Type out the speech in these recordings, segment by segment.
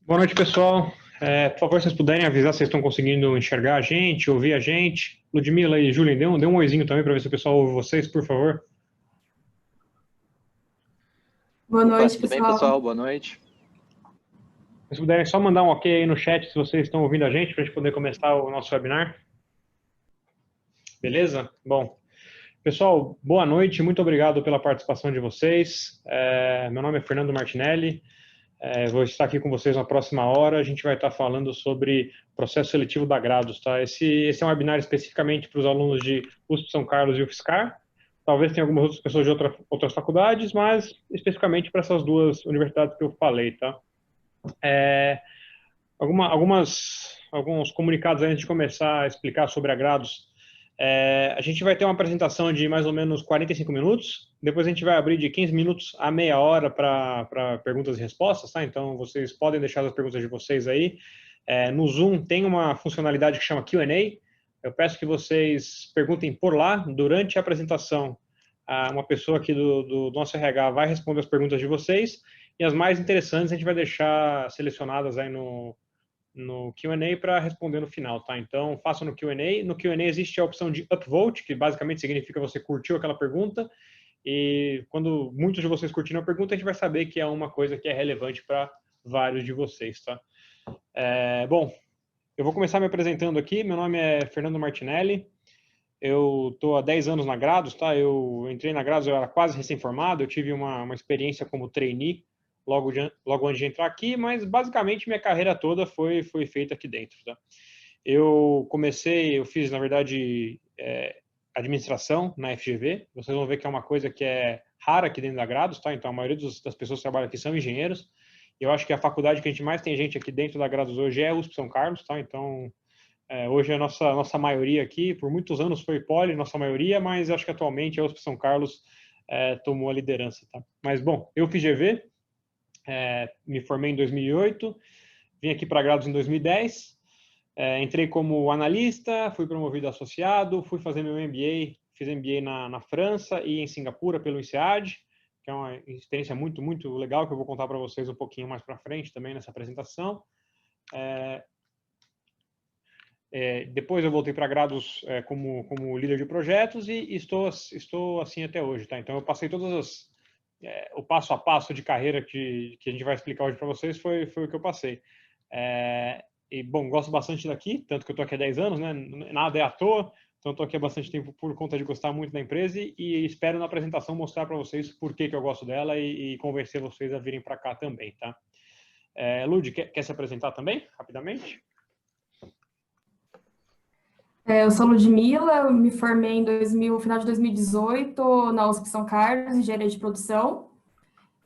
Boa noite, pessoal. Por favor, se vocês puderem avisar se vocês estão conseguindo enxergar a gente, ouvir a gente. Ludmila e Julian, dê um oizinho também para ver se o pessoal ouve vocês, por favor. Boa Opa, noite, tudo bem, pessoal. pessoal? Boa noite. Se vocês puderem só mandar um ok aí no chat se vocês estão ouvindo a gente, para a gente poder começar o nosso webinar. Beleza? Bom, pessoal, boa noite, muito obrigado pela participação de vocês. Meu nome é Fernando Martinelli. Vou estar aqui com vocês na próxima hora. A gente vai estar falando sobre processo seletivo da Grados, tá? Esse é um webinar especificamente para os alunos de USP São Carlos e UFSCar. Talvez tenha algumas outras pessoas de outras faculdades, mas especificamente para essas duas universidades que eu falei, tá? Alguns comunicados antes de começar a explicar sobre a Grados. A gente vai ter uma apresentação de mais ou menos 45 minutos, depois a gente vai abrir de 15 minutos a meia hora para perguntas e respostas, tá? Então, vocês podem deixar as perguntas de vocês aí. No Zoom tem uma funcionalidade que chama Q&A, eu peço que vocês perguntem por lá, durante a apresentação, uma pessoa aqui do nosso RH vai responder as perguntas de vocês, e as mais interessantes a gente vai deixar selecionadas aí no Q&A para responder no final, tá? Então, façam no Q&A. No Q&A existe a opção de upvote, que basicamente significa você curtiu aquela pergunta, e quando muitos de vocês curtiram a pergunta, a gente vai saber que é uma coisa que é relevante para vários de vocês, tá? Bom, eu vou começar me apresentando aqui. Meu nome é Fernando Martinelli. Eu estou há 10 anos na Grados, tá? Eu entrei na Grados, eu era quase recém-formado, eu tive uma experiência como trainee logo antes de entrar aqui, mas basicamente minha carreira toda foi feita aqui dentro, tá? Eu fiz, na verdade, administração na FGV. Vocês vão ver que é uma coisa que é rara aqui dentro da Grados, tá? Então, a maioria das pessoas que trabalham aqui são engenheiros. Eu acho que a faculdade que a gente mais tem gente aqui dentro da Grados hoje é a USP São Carlos, tá? Então, hoje a nossa maioria aqui, por muitos anos foi Poli, nossa maioria, mas acho que atualmente a USP São Carlos tomou a liderança, tá? Mas, bom, eu fiz GV, me formei em 2008, vim aqui para Grados em 2010, entrei como analista, fui promovido a associado, fui fazer meu MBA, fiz MBA na França e em Singapura pelo INSEAD, que é uma experiência muito, muito legal, que eu vou contar para vocês um pouquinho mais para frente também nessa apresentação. Depois eu voltei para Grados como líder de projetos e estou assim até hoje, tá? Então eu passei o passo a passo de carreira que a gente vai explicar hoje para vocês foi o que eu passei. Bom, gosto bastante daqui, tanto que eu estou aqui há 10 anos, né? Nada é à toa, então estou aqui há bastante tempo por conta de gostar muito da empresa e espero na apresentação mostrar para vocês por que eu gosto dela e convencer vocês a virem para cá também, tá? Lud, quer se apresentar também, rapidamente? Eu sou Ludmila, eu me formei no final de 2018 na USP São Carlos, engenharia de produção.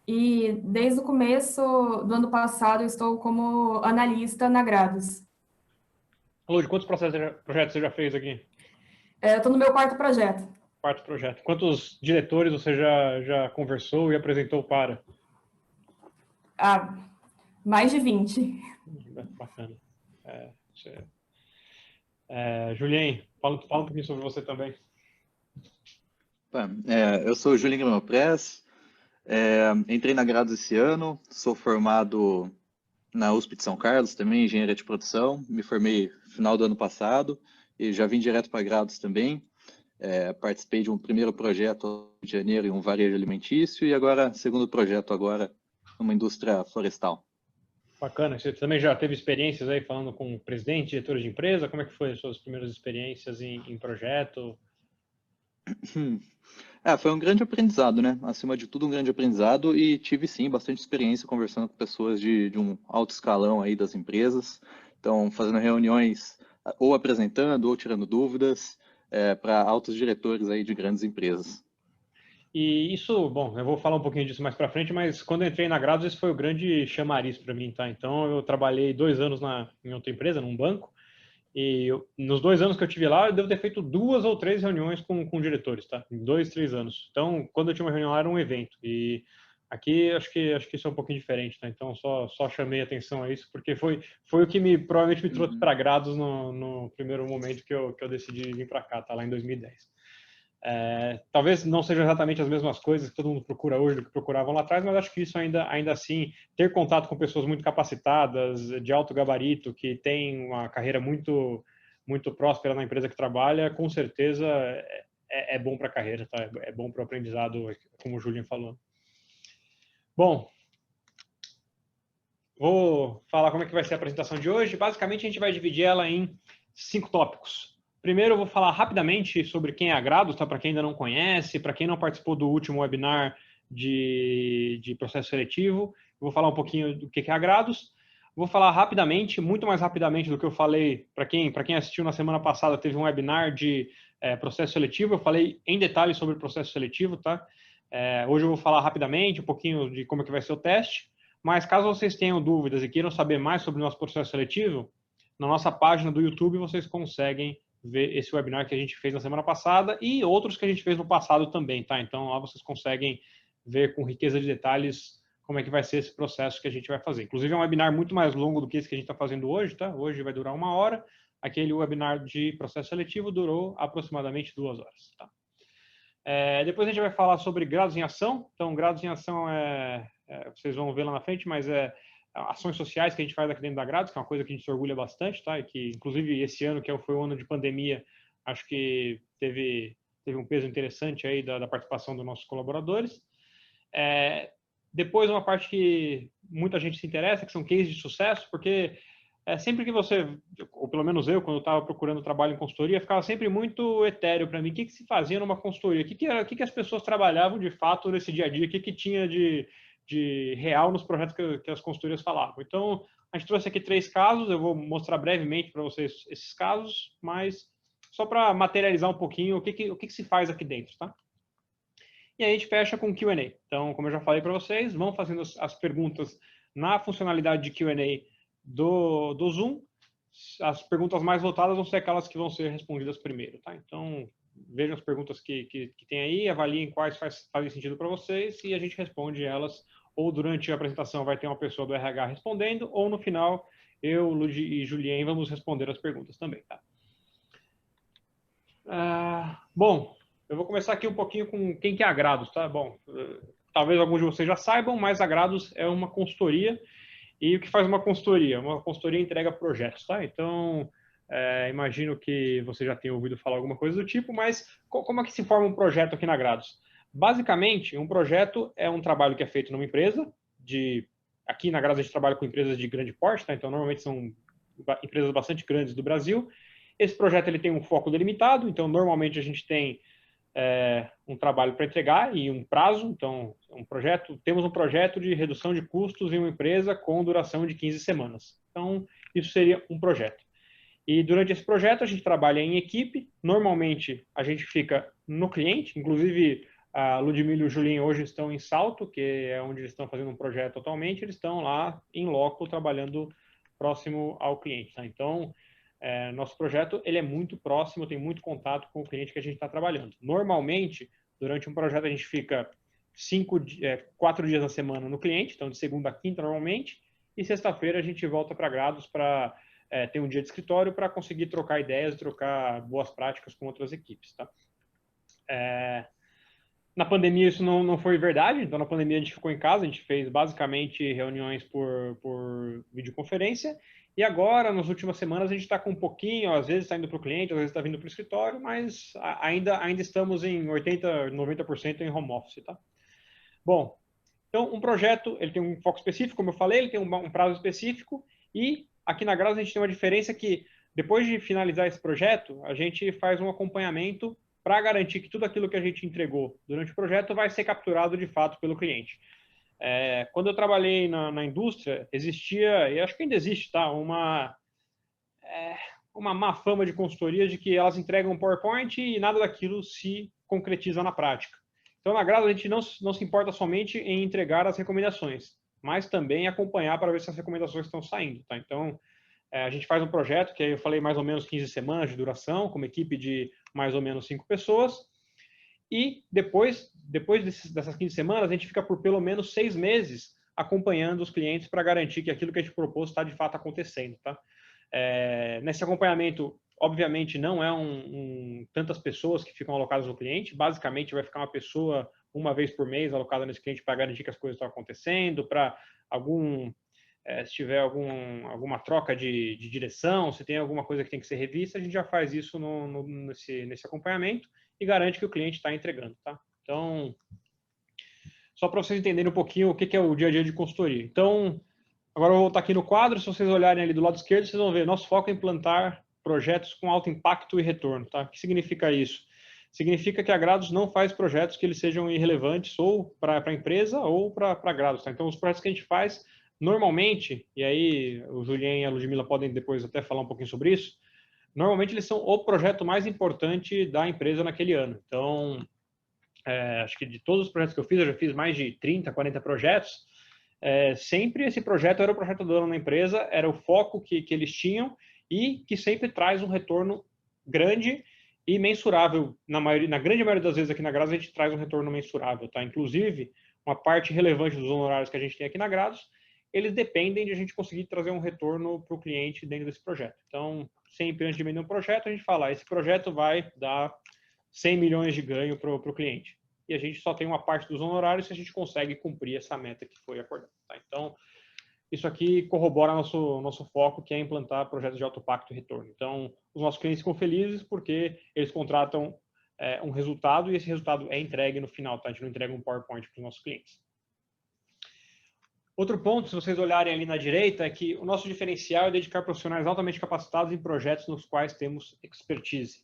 E desde o começo do ano passado eu estou como analista na Grados. Lud, quantos projetos você já fez aqui? Eu estou no meu quarto projeto. Quarto projeto. Quantos diretores você já conversou e apresentou para? Mais de 20. Bacana. Julien, fala um pouquinho sobre você também. Eu sou o Julinho Granopress, entrei na Grados esse ano, sou formado na USP de São Carlos também, engenharia de produção, me formei no final do ano passado e já vim direto para Grados também. Participei de um primeiro projeto no Rio de Janeiro em um varejo alimentício e agora, segundo projeto agora, numa indústria florestal. Bacana. Você também já teve experiências aí falando com presidente, diretores de empresa? Como é que foi as suas primeiras experiências em projeto? Foi um grande aprendizado, né? Acima de tudo, um grande aprendizado e tive, sim, bastante experiência conversando com pessoas de um alto escalão aí das empresas. Então, fazendo reuniões ou apresentando ou tirando dúvidas para altos diretores aí de grandes empresas. E isso, bom, eu vou falar um pouquinho disso mais para frente, mas quando eu entrei na Grados, esse foi o grande chamariz para mim, tá? Então, eu trabalhei 2 anos em outra empresa, num banco, e nos 2 anos que eu tive lá, eu devo ter feito 2 ou 3 reuniões com diretores, tá? Em 2, 3 anos. Então, quando eu tinha uma reunião lá, era um evento. E aqui, acho que isso é um pouquinho diferente, tá? Então, só chamei atenção a isso, porque foi o que provavelmente me trouxe para Grados no primeiro momento que eu decidi vir para cá, tá? Lá em 2010. Talvez não sejam exatamente as mesmas coisas que todo mundo procura hoje do que procuravam lá atrás, mas acho que isso ainda assim, ter contato com pessoas muito capacitadas, de alto gabarito, que têm uma carreira muito, muito próspera na empresa que trabalha, com certeza é bom para a carreira, tá? É bom para o aprendizado, como o Julian falou. Bom, vou falar como é que vai ser a apresentação de hoje. Basicamente, a gente vai dividir ela em 5 tópicos. Primeiro, eu vou falar rapidamente sobre quem é a Grados, tá? Para quem ainda não conhece, para quem não participou do último webinar de processo seletivo. Eu vou falar um pouquinho do que é a Grados. Vou falar rapidamente, muito mais rapidamente do que eu falei. Para quem assistiu na semana passada, teve um webinar de processo seletivo. Eu falei em detalhes sobre o processo seletivo, tá? Hoje eu vou falar rapidamente um pouquinho de como é que vai ser o teste. Mas caso vocês tenham dúvidas e queiram saber mais sobre o nosso processo seletivo, na nossa página do YouTube vocês conseguem ver esse webinar que a gente fez na semana passada e outros que a gente fez no passado também, tá? Então lá vocês conseguem ver com riqueza de detalhes como é que vai ser esse processo que a gente vai fazer. Inclusive é um webinar muito mais longo do que esse que a gente está fazendo hoje, tá? Hoje vai durar 1 hora. Aquele webinar de processo seletivo durou aproximadamente 2 horas, tá? Depois a gente vai falar sobre grados em ação. Então, grados em ação vocês vão ver lá na frente, mas ações sociais que a gente faz aqui dentro da Grados, que é uma coisa que a gente se orgulha bastante, tá? E que, inclusive, esse ano, que foi o ano de pandemia, acho que teve um peso interessante aí da participação dos nossos colaboradores. Depois, uma parte que muita gente se interessa, que são cases de sucesso, porque sempre que você, ou pelo menos eu, quando eu estava procurando trabalho em consultoria, ficava sempre muito etéreo para mim. O que se fazia numa consultoria? O que as pessoas trabalhavam de fato nesse dia a dia? O que tinha de real nos projetos que as consultorias falavam? Então, a gente trouxe aqui 3 casos. Eu vou mostrar brevemente para vocês esses casos, mas só para materializar um pouquinho o que se faz aqui dentro, tá? E aí a gente fecha com Q&A. Então, como eu já falei para vocês, vão fazendo as perguntas na funcionalidade de Q&A do Zoom. As perguntas mais votadas vão ser aquelas que vão ser respondidas primeiro, tá? Então, vejam as perguntas que tem aí, avaliem quais fazem sentido para vocês e a gente responde elas, ou durante a apresentação vai ter uma pessoa do RH respondendo, ou no final eu, Ludi e Julien vamos responder as perguntas também, tá? Bom, eu vou começar aqui um pouquinho com quem que é a Grados, tá? Bom, talvez alguns de vocês já saibam, mas a Grados é uma consultoria. E o que faz uma consultoria? Uma consultoria entrega projetos, tá? Então, imagino que você já tenha ouvido falar alguma coisa do tipo, mas como é que se forma um projeto aqui na Grados? Basicamente, um projeto é um trabalho que é feito numa empresa, aqui na Grados a gente trabalha com empresas de grande porte, tá? Então normalmente são empresas bastante grandes do Brasil. Esse projeto ele tem um foco delimitado, então normalmente a gente tem um trabalho para entregar e um prazo. Então, temos um projeto de redução de custos em uma empresa com duração de 15 semanas. Então, isso seria um projeto. E durante esse projeto a gente trabalha em equipe. Normalmente a gente fica no cliente, inclusive a Ludmila e o Julinho hoje estão em Salto, que é onde eles estão fazendo um projeto atualmente. Eles estão lá em loco trabalhando próximo ao cliente, tá? Então, nosso projeto ele é muito próximo, tem muito contato com o cliente que a gente está trabalhando. Normalmente, durante um projeto, a gente fica 4 dias na semana no cliente, então de segunda a quinta normalmente, e sexta-feira a gente volta para Grados para ter um dia de escritório para conseguir trocar ideias, trocar boas práticas com outras equipes, tá? Na pandemia isso não foi verdade, então na pandemia a gente ficou em casa, a gente fez basicamente reuniões por videoconferência. E agora, nas últimas semanas, a gente está com um pouquinho, às vezes está indo para o cliente, às vezes está vindo para o escritório, mas ainda estamos em 80%, 90% em home office, tá? Bom, então um projeto, ele tem um foco específico, como eu falei, ele tem um prazo específico, e aqui na Grados a gente tem uma diferença que, depois de finalizar esse projeto, a gente faz um acompanhamento para garantir que tudo aquilo que a gente entregou durante o projeto vai ser capturado de fato pelo cliente. Quando eu trabalhei na indústria, existia, e acho que ainda existe, tá, uma má fama de consultorias de que elas entregam um PowerPoint e nada daquilo se concretiza na prática. Então, na Grados, a gente não se importa somente em entregar as recomendações, mas também acompanhar para ver se as recomendações estão saindo, tá? Então, a gente faz um projeto que eu falei mais ou menos 15 semanas de duração, com uma equipe de mais ou menos 5 pessoas. E depois dessas 15 semanas, a gente fica por pelo menos 6 meses acompanhando os clientes para garantir que aquilo que a gente propôs está de fato acontecendo, tá? Nesse acompanhamento, obviamente não é tantas pessoas que ficam alocadas no cliente, basicamente vai ficar uma pessoa uma vez por mês alocada nesse cliente para garantir que as coisas estão acontecendo, para se tiver alguma troca de direção, se tem alguma coisa que tem que ser revista, a gente já faz isso nesse acompanhamento e garante que o cliente está entregando, tá? Então, só para vocês entenderem um pouquinho o que é o dia a dia de consultoria. Então, agora eu vou voltar aqui no quadro, se vocês olharem ali do lado esquerdo, vocês vão ver, nosso foco é implantar projetos com alto impacto e retorno, tá? O que significa isso? Significa que a Grados não faz projetos que eles sejam irrelevantes ou para a empresa ou para a Grados, tá? Então, os projetos que a gente faz, normalmente, e aí o Julien e a Ludmila podem depois até falar um pouquinho sobre isso, normalmente eles são o projeto mais importante da empresa naquele ano. Então, acho que de todos os projetos que eu fiz, eu já fiz mais de 30, 40 projetos, sempre esse projeto era o projeto do ano na empresa, era o foco que eles tinham e que sempre traz um retorno grande e mensurável. Na grande maioria das vezes aqui na Grados, a gente traz um retorno mensurável, tá? Inclusive, uma parte relevante dos honorários que a gente tem aqui na Grados, eles dependem de a gente conseguir trazer um retorno para o cliente dentro desse projeto. Então, sempre antes de vender um projeto, a gente fala, esse projeto vai dar 100 milhões de ganho para o cliente. E a gente só tem uma parte dos honorários se a gente consegue cumprir essa meta que foi acordada, tá? Então, isso aqui corrobora nosso foco, que é implantar projetos de alto impacto e retorno. Então, os nossos clientes ficam felizes porque eles contratam um resultado e esse resultado é entregue no final, tá? A gente não entrega um PowerPoint para os nossos clientes. Outro ponto, se vocês olharem ali na direita, é que o nosso diferencial é dedicar profissionais altamente capacitados em projetos nos quais temos expertise.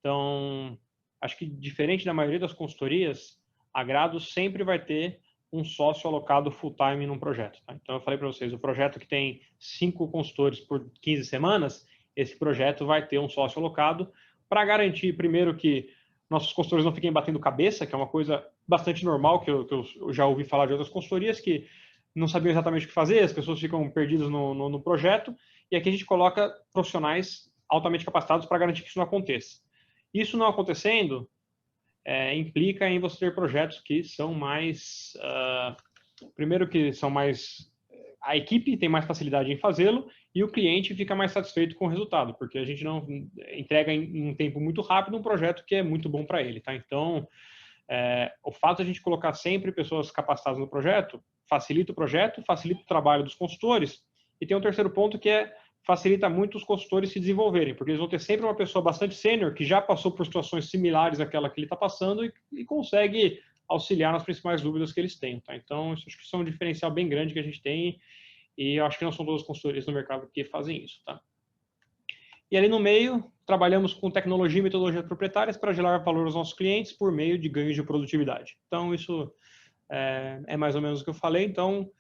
Então, acho que diferente da maioria das consultorias, a Grados sempre vai ter um sócio alocado full-time num projeto, tá? Então, eu falei para vocês, o projeto que tem 5 consultores por 15 semanas, esse projeto vai ter um sócio alocado para garantir, primeiro, que nossos consultores não fiquem batendo cabeça, que é uma coisa bastante normal, que eu já ouvi falar de outras consultorias, que não sabiam exatamente o que fazer, as pessoas ficam perdidas no projeto, e aqui a gente coloca profissionais altamente capacitados para garantir que isso não aconteça. Isso não acontecendo, implica em você ter projetos que são mais... primeiro que são mais... A equipe tem mais facilidade em fazê-lo e o cliente fica mais satisfeito com o resultado, porque a gente não entrega em um tempo muito rápido um projeto que é muito bom para ele, tá? Então, o fato de a gente colocar sempre pessoas capacitadas no projeto facilita o projeto, facilita o trabalho dos consultores e tem um terceiro ponto que facilita muito os consultores se desenvolverem, porque eles vão ter sempre uma pessoa bastante sênior que já passou por situações similares àquela que ele está passando e consegue auxiliar nas principais dúvidas que eles têm, tá? Então, isso acho que isso é um diferencial bem grande que a gente tem e eu acho que não são todas as consultorias no mercado que fazem isso, tá? E ali no meio, trabalhamos com tecnologia e metodologias proprietárias para gerar valor aos nossos clientes por meio de ganhos de produtividade. Então, isso é mais ou menos o que eu falei. Então,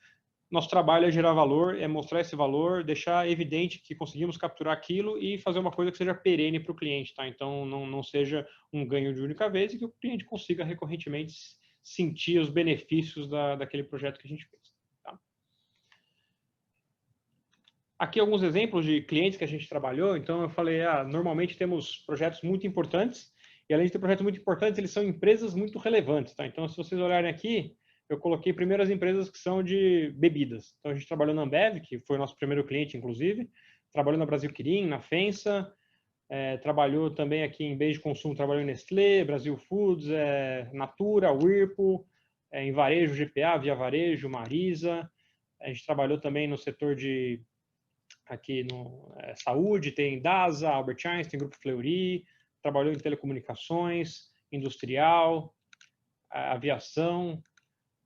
nosso trabalho é gerar valor, é mostrar esse valor, deixar evidente que conseguimos capturar aquilo e fazer uma coisa que seja perene para o cliente, tá? Então, não seja um ganho de única vez e que o cliente consiga recorrentemente sentir os benefícios daquele projeto que a gente fez, tá? Aqui alguns exemplos de clientes que a gente trabalhou. Então, eu falei, normalmente temos projetos muito importantes e além de ter projetos muito importantes, eles são empresas muito relevantes, tá? Então, se vocês olharem aqui, eu coloquei primeiro as empresas que são de bebidas. Então, a gente trabalhou na Ambev, que foi o nosso primeiro cliente, inclusive. Trabalhou na Brasil Kirin, na FENSA. Trabalhou também aqui em bens de consumo, trabalhou em Nestlé, Brasil Foods, Natura, Whirlpool, em varejo, GPA, Via Varejo, Marisa. A gente trabalhou também no setor de aqui no saúde, tem DASA, Albert Einstein, Grupo Fleury. Trabalhou em telecomunicações, industrial, aviação,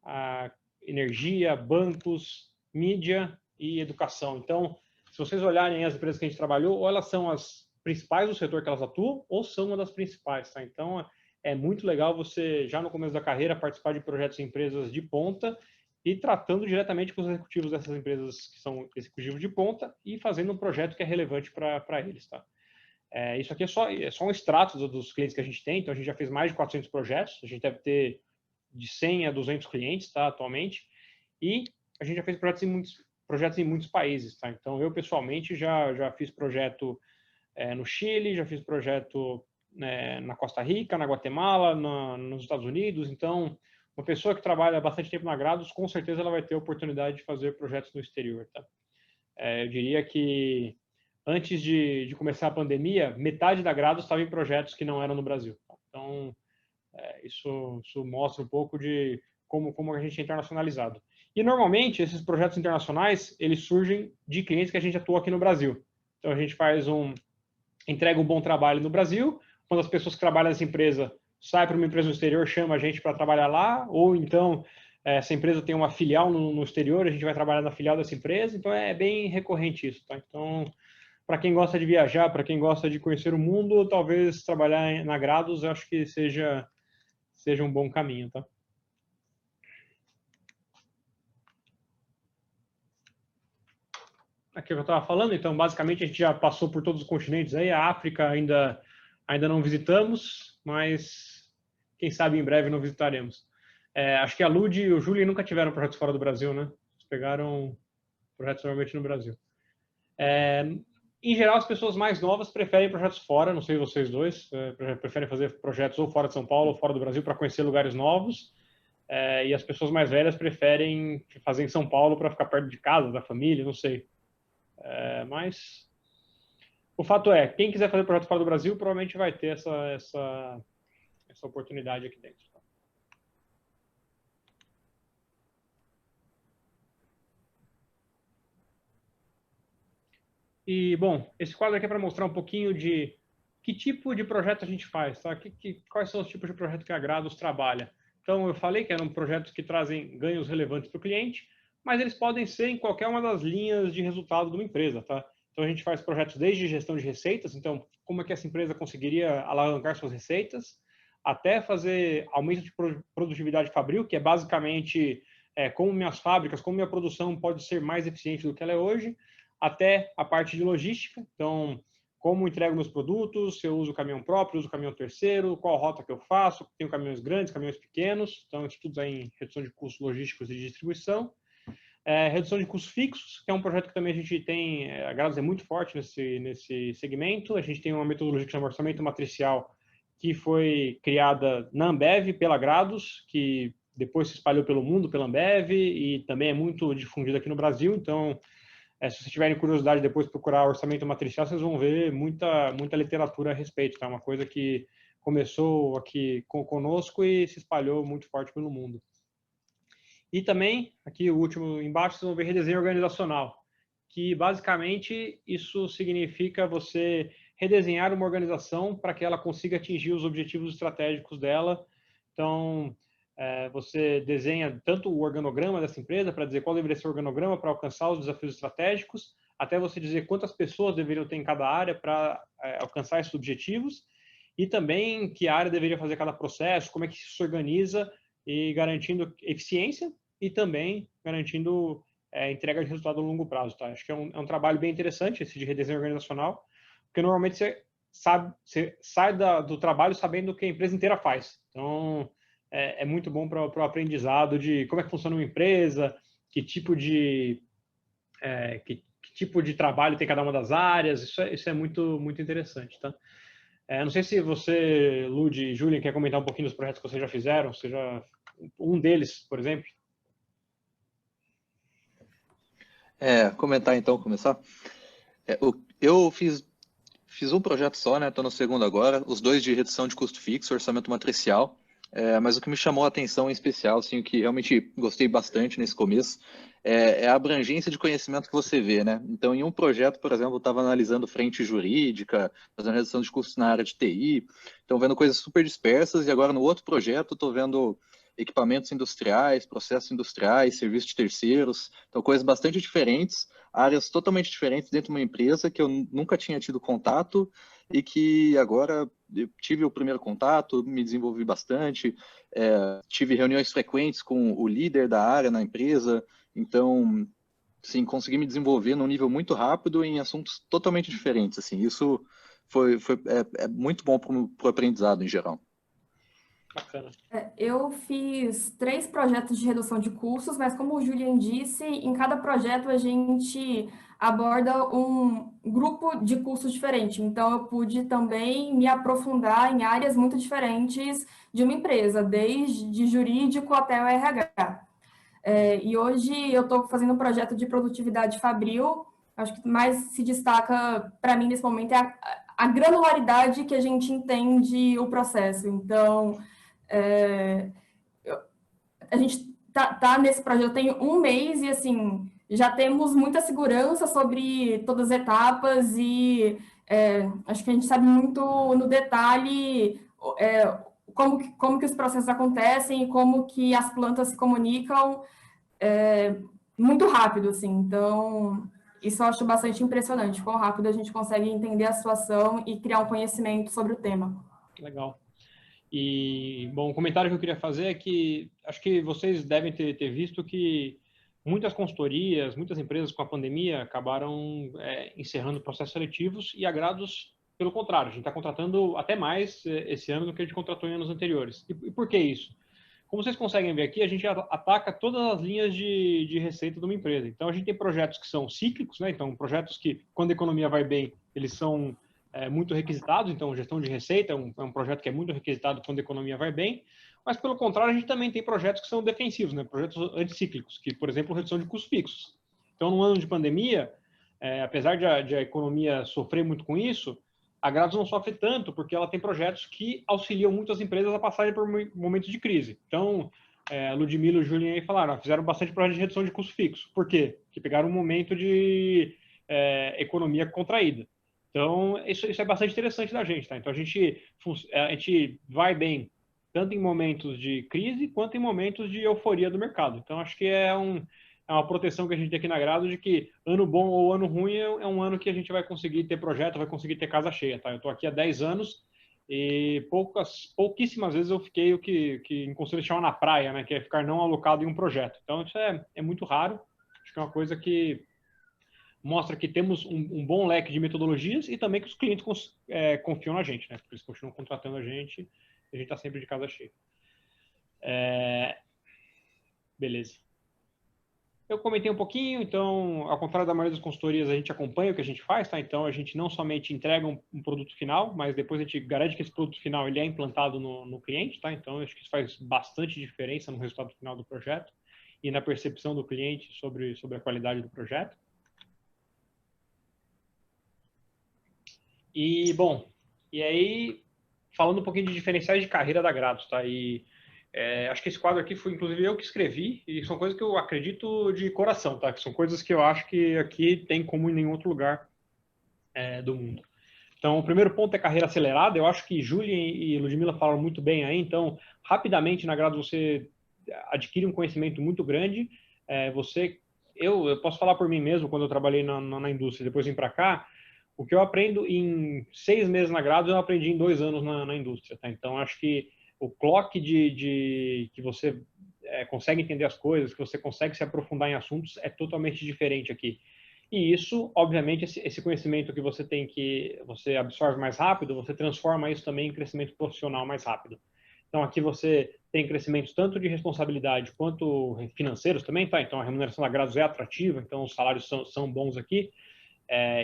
a energia, bancos, mídia e educação. Então, se vocês olharem as empresas que a gente trabalhou, ou elas são as principais do setor que elas atuam, ou são uma das principais, tá? Então, é muito legal você, já no começo da carreira, participar de projetos em empresas de ponta e tratando diretamente com os executivos dessas empresas que são executivos de ponta e fazendo um projeto que é relevante para eles, tá? Isso aqui é só um extrato dos clientes que a gente tem. Então, a gente já fez mais de 400 projetos, a gente deve ter de 100 a 200 clientes, tá, atualmente, e a gente já fez projetos em muitos países, tá? Então, eu pessoalmente já fiz projeto no Chile, já fiz projeto na Costa Rica, na Guatemala, nos Estados Unidos. Então, uma pessoa que trabalha bastante tempo na Grados, com certeza ela vai ter a oportunidade de fazer projetos no exterior, tá? Eu diria que antes de começar a pandemia, metade da Grados estava em projetos que não eram no Brasil. Então, isso mostra um pouco de como a gente é internacionalizado. E, normalmente, esses projetos internacionais, eles surgem de clientes que a gente atua aqui no Brasil. Então, a gente entrega um bom trabalho no Brasil, quando as pessoas que trabalham nessa empresa saem para uma empresa no exterior, chama a gente para trabalhar lá, ou então, essa empresa tem uma filial no exterior, a gente vai trabalhar na filial dessa empresa, então é bem recorrente isso, tá? Então, para quem gosta de viajar, para quem gosta de conhecer o mundo, talvez trabalhar na Grados, eu acho que seja um bom caminho, tá? Aqui é o que eu estava falando, então, basicamente, a gente já passou por todos os continentes aí, a África ainda não visitamos, mas quem sabe em breve não visitaremos. Acho que a Lud e o Júlio nunca tiveram projetos fora do Brasil, né? Eles pegaram projetos normalmente no Brasil. Em geral, as pessoas mais novas preferem projetos fora, não sei vocês dois, preferem fazer projetos ou fora de São Paulo ou fora do Brasil para conhecer lugares novos, e as pessoas mais velhas preferem fazer em São Paulo para ficar perto de casa, da família, não sei. Mas o fato é, quem quiser fazer projeto fora do Brasil, provavelmente vai ter essa oportunidade aqui dentro. E, bom, esse quadro aqui é para mostrar um pouquinho de que tipo de projeto a gente faz, tá? Quais são os tipos de projeto que a Grados trabalha. Então, eu falei que eram projetos que trazem ganhos relevantes para o cliente, mas eles podem ser em qualquer uma das linhas de resultado de uma empresa, tá? Então, a gente faz projetos desde gestão de receitas, então, como é que essa empresa conseguiria alavancar suas receitas, até fazer aumento de produtividade fabril, que é basicamente como minhas fábricas, como minha produção pode ser mais eficiente do que ela é hoje, até a parte de logística, então, como entrego meus produtos, se eu uso caminhão próprio, uso caminhão terceiro, qual rota que eu faço, tenho caminhões grandes, caminhões pequenos, então, isso tudo aí em redução de custos logísticos e de distribuição. Redução de custos fixos, que é um projeto que também a gente tem, a Grados é muito forte nesse segmento, a gente tem uma metodologia que chama orçamento matricial, que foi criada na Ambev pela Grados, que depois se espalhou pelo mundo pela Ambev e também é muito difundida aqui no Brasil, então, se vocês tiverem curiosidade depois de procurar orçamento matricial, vocês vão ver muita literatura a respeito, tá? Uma coisa que começou aqui conosco e se espalhou muito forte pelo mundo. E também, aqui o último embaixo, vocês vão ver redesenho organizacional, que basicamente isso significa você redesenhar uma organização para que ela consiga atingir os objetivos estratégicos dela. Então, você desenha tanto o organograma dessa empresa, para dizer qual deveria ser o organograma para alcançar os desafios estratégicos, até você dizer quantas pessoas deveriam ter em cada área para alcançar esses objetivos, e também que área deveria fazer cada processo, como é que isso se organiza, e garantindo eficiência e também garantindo entrega de resultado a longo prazo. Tá? Acho que é um trabalho bem interessante esse de redesenho organizacional, porque normalmente você sai do trabalho sabendo o que a empresa inteira faz. Então, é muito bom para o aprendizado de como é que funciona uma empresa, que tipo de trabalho tem cada uma das áreas. Isso é muito, muito interessante. Tá? Não sei se você, Lud e Julian, quer comentar um pouquinho dos projetos que vocês já fizeram, um deles, por exemplo. Comentar então, começar. Eu fiz um projeto só, né? Estou no segundo agora, os dois de redução de custo fixo, orçamento matricial. Mas o que me chamou a atenção em especial, assim, o que realmente gostei bastante nesse começo, é a abrangência de conhecimento que você vê, né? Então, em um projeto, por exemplo, eu estava analisando frente jurídica, fazendo redução de custos na área de TI, então vendo coisas super dispersas, e agora no outro projeto estou vendo equipamentos industriais, processos industriais, serviços de terceiros, então coisas bastante diferentes, áreas totalmente diferentes dentro de uma empresa que eu nunca tinha tido contato e que agora eu tive o primeiro contato, me desenvolvi bastante, tive reuniões frequentes com o líder da área na empresa, então, sim, consegui me desenvolver num nível muito rápido em assuntos totalmente diferentes, assim, isso é muito bom para o aprendizado em geral. Bacana. Eu fiz 3 projetos de redução de custos, mas como o Julian disse, em cada projeto a gente aborda um grupo de custos diferente. Então, eu pude também me aprofundar em áreas muito diferentes de uma empresa, desde jurídico até o RH. E hoje eu estou fazendo um projeto de produtividade fabril, Acho que mais se destaca, para mim, nesse momento, é a granularidade que a gente entende o processo. Então, a gente tá nesse projeto tem um mês e, assim, já temos muita segurança sobre todas as etapas e acho que a gente sabe muito no detalhe como que os processos acontecem e como que as plantas se comunicam muito rápido, assim. Então, isso eu acho bastante impressionante, quão rápido a gente consegue entender a situação e criar um conhecimento sobre o tema. Legal. E, bom, o comentário que eu queria fazer é que acho que vocês devem ter visto que muitas consultorias, muitas empresas com a pandemia acabaram encerrando processos seletivos e agrados, pelo contrário, a gente está contratando até mais esse ano do que a gente contratou em anos anteriores. E por que isso? Como vocês conseguem ver aqui, a gente ataca todas as linhas de receita de uma empresa. Então, a gente tem projetos que são cíclicos, né? Então, projetos que, quando a economia vai bem, eles são muito requisitados. Então, gestão de receita é um projeto que é muito requisitado quando a economia vai bem. Mas, pelo contrário, a gente também tem projetos que são defensivos, né? Projetos anticíclicos, que, por exemplo, redução de custos fixos. Então, no ano de pandemia, apesar de a economia sofrer muito com isso, a Grados não sofre tanto, porque ela tem projetos que auxiliam muitas empresas a passarem por momentos de crise. Então, a Ludmila e o Julian aí falaram, fizeram bastante projeto de redução de custo fixo. Por quê? Porque pegaram um momento de economia contraída. Então, isso é bastante interessante da gente, tá? Então, a gente vai bem tanto em momentos de crise quanto em momentos de euforia do mercado. Então, acho que é uma proteção que a gente tem aqui na Grado de que ano bom ou ano ruim é um ano que a gente vai conseguir ter projeto, vai conseguir ter casa cheia, tá? Eu estou aqui há 10 anos e pouquíssimas vezes eu fiquei o que em conselho chama na praia, né? Que é ficar não alocado em um projeto. Então, isso é muito raro. Acho que é uma coisa que mostra que temos um bom leque de metodologias e também que os clientes confiam na gente, né? Porque eles continuam contratando a gente está sempre de casa cheia. Beleza. Eu comentei um pouquinho, então, ao contrário da maioria das consultorias, a gente acompanha o que a gente faz, tá? Então, a gente não somente entrega um produto final, mas depois a gente garante que esse produto final ele é implantado no cliente, tá? Então, acho que isso faz bastante diferença no resultado final do projeto e na percepção do cliente sobre a qualidade do projeto. E, bom, e aí, falando um pouquinho de diferenciais de carreira da Grados, tá? E acho que esse quadro aqui foi, inclusive, eu que escrevi, e são coisas que eu acredito de coração, tá? Que são coisas que eu acho que aqui tem como em nenhum outro lugar do mundo. Então, o primeiro ponto é carreira acelerada. Eu acho que Julian e Ludmila falaram muito bem aí. Então, rapidamente na Grados você adquire um conhecimento muito grande. Eu posso falar por mim mesmo, quando eu trabalhei na indústria, depois vim para cá, o que eu aprendo em 6 meses na Grados, eu aprendi em 2 anos na indústria, tá? Então, acho que o clock que você consegue entender as coisas, que você consegue se aprofundar em assuntos, é totalmente diferente aqui. E isso, obviamente, esse conhecimento que você tem, que você absorve mais rápido, você transforma isso também em crescimento profissional mais rápido. Então, aqui você tem crescimentos tanto de responsabilidade quanto financeiros também, tá? Então, a remuneração da Grados é atrativa, então os salários são bons aqui.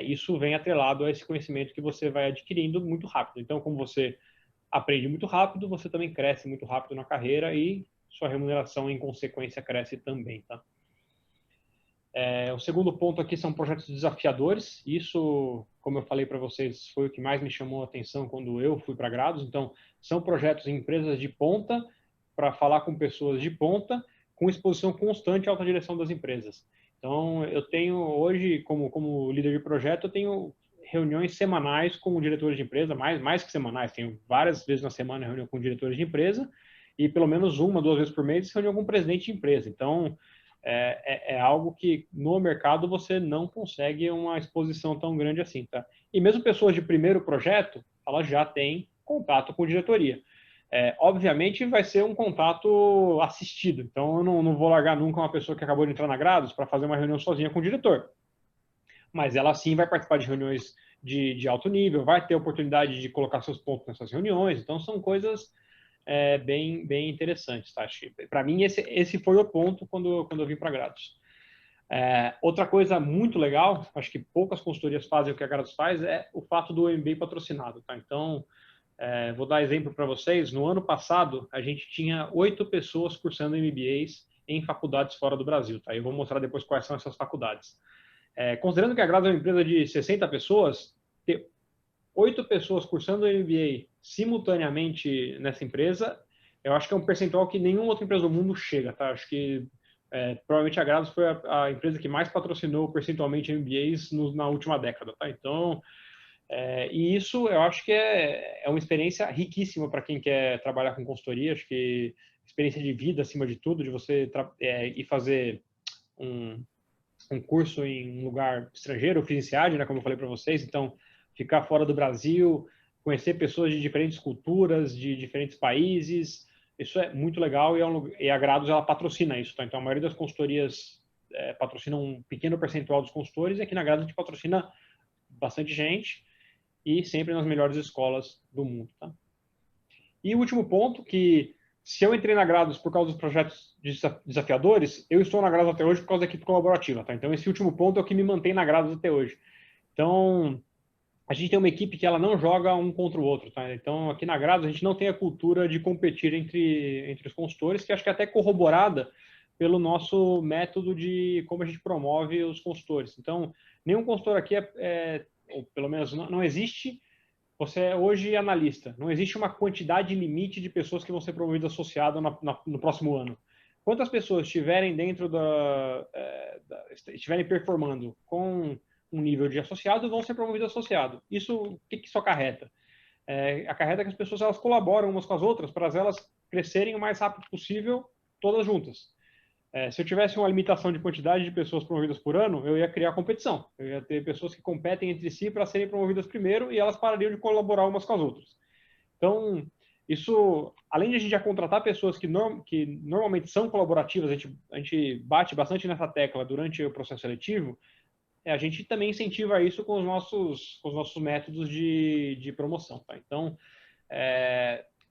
Isso vem atrelado a esse conhecimento que você vai adquirindo muito rápido. Então, como você aprende muito rápido, você também cresce muito rápido na carreira e sua remuneração, em consequência, cresce também, tá? O segundo ponto aqui são projetos desafiadores. Isso, como eu falei para vocês, foi o que mais me chamou a atenção quando eu fui para Grados. Então, são projetos em empresas de ponta, para falar com pessoas de ponta, com exposição constante à alta direção das empresas. Então, eu tenho hoje, como líder de projeto, eu tenho reuniões semanais com diretores de empresa, mais que semanais, tenho várias vezes na semana reunião com diretores de empresa e pelo menos 1, 2 vezes por mês reunião com o presidente de empresa. Então, é algo que no mercado você não consegue uma exposição tão grande assim, tá? E mesmo pessoas de primeiro projeto, elas já têm contato com diretoria. Obviamente vai ser um contato assistido, então eu não vou largar nunca uma pessoa que acabou de entrar na Grados para fazer uma reunião sozinha com o diretor. Mas ela sim vai participar de reuniões de alto nível, vai ter oportunidade de colocar seus pontos nessas reuniões, então são coisas bem interessantes, tá? Para mim esse foi o ponto quando eu vim para Grados. Outra coisa muito legal, acho que poucas consultorias fazem o que a Grados faz, é o fato do MBA patrocinado, tá? Então, vou dar exemplo para vocês. No ano passado, a gente tinha 8 pessoas cursando MBAs em faculdades fora do Brasil, tá? Eu vou mostrar depois quais são essas faculdades. Considerando que a Grados é uma empresa de 60 pessoas, ter 8 pessoas cursando o MBA simultaneamente nessa empresa, eu acho que é um percentual que nenhuma outra empresa do mundo chega, tá? Acho que provavelmente a Grados foi a empresa que mais patrocinou percentualmente MBAs na última década, tá? Então, e isso eu acho que é uma experiência riquíssima para quem quer trabalhar com consultoria. Acho que experiência de vida acima de tudo, de você ir fazer um curso em um lugar estrangeiro. Eu fiz em SEAD, né, como eu falei para vocês, então ficar fora do Brasil, conhecer pessoas de diferentes culturas, de diferentes países, isso é muito legal e a Grados ela patrocina isso, tá? Então a maioria das consultorias patrocina um pequeno percentual dos consultores, e aqui na Grados a gente patrocina bastante gente e sempre nas melhores escolas do mundo, tá? E o último ponto, que se eu entrei na Grados por causa dos projetos desafiadores, eu estou na Grados até hoje por causa da equipe colaborativa, tá? Então esse último ponto é o que me mantém na Grados até hoje. Então, a gente tem uma equipe que ela não joga um contra o outro, tá? Então, aqui na Grados, a gente não tem a cultura de competir entre os consultores, que acho que é até corroborada pelo nosso método de como a gente promove os consultores. Então, nenhum consultor aqui ou pelo menos não existe, você é hoje analista, não existe uma quantidade limite de pessoas que vão ser promovidas associado no próximo ano. Quantas pessoas estiverem dentro estiverem performando com um nível de associado, vão ser promovidos associado. Isso, o que isso acarreta? Acarreta que as pessoas elas colaboram umas com as outras para elas crescerem o mais rápido possível, todas juntas. Se eu tivesse uma limitação de quantidade de pessoas promovidas por ano, eu ia criar competição. Eu ia ter pessoas que competem entre si para serem promovidas primeiro e elas parariam de colaborar umas com as outras. Então, isso, além de a gente já contratar pessoas que normalmente são colaborativas, a gente bate bastante nessa tecla durante o processo seletivo, a gente também incentiva isso com os nossos métodos de promoção, tá? Então,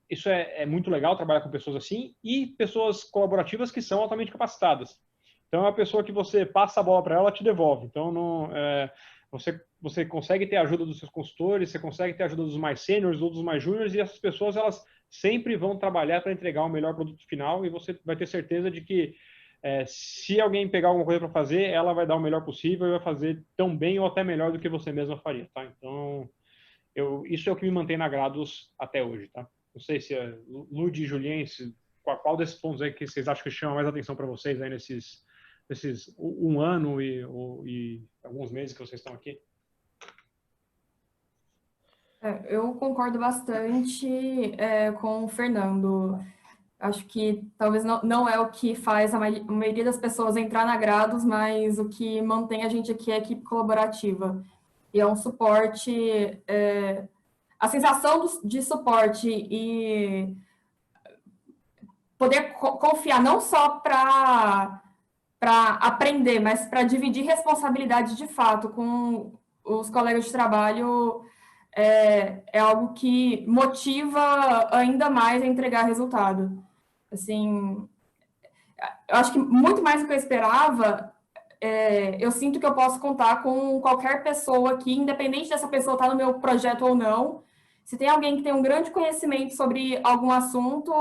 isso é muito legal trabalhar com pessoas assim e pessoas colaborativas que são altamente capacitadas. Então, é uma pessoa que você passa a bola para ela, te devolve. Então, você consegue ter a ajuda dos seus consultores, você consegue ter a ajuda dos mais sêniores ou dos mais júniores, e essas pessoas elas sempre vão trabalhar para entregar o melhor produto final, e você vai ter certeza de que se alguém pegar alguma coisa para fazer, ela vai dar o melhor possível e vai fazer tão bem ou até melhor do que você mesma faria, tá? Então, isso é o que me mantém na Grados até hoje, tá? Não sei se Lud e Julien, qual desses pontos aí que vocês acham que chama mais atenção para vocês aí nesses um ano e alguns meses que vocês estão aqui? Eu concordo bastante com o Fernando. Acho que talvez não é o que faz a maioria das pessoas entrar na Grados, mas o que mantém a gente aqui é a equipe colaborativa. E é um suporte, a sensação de suporte e poder confiar não só para aprender, mas para dividir responsabilidade de fato com os colegas de trabalho é algo que motiva ainda mais a entregar resultado. Assim, eu acho que muito mais do que eu esperava, eu sinto que eu posso contar com qualquer pessoa aqui, independente dessa pessoa estar no meu projeto ou não. Se tem alguém que tem um grande conhecimento sobre algum assunto,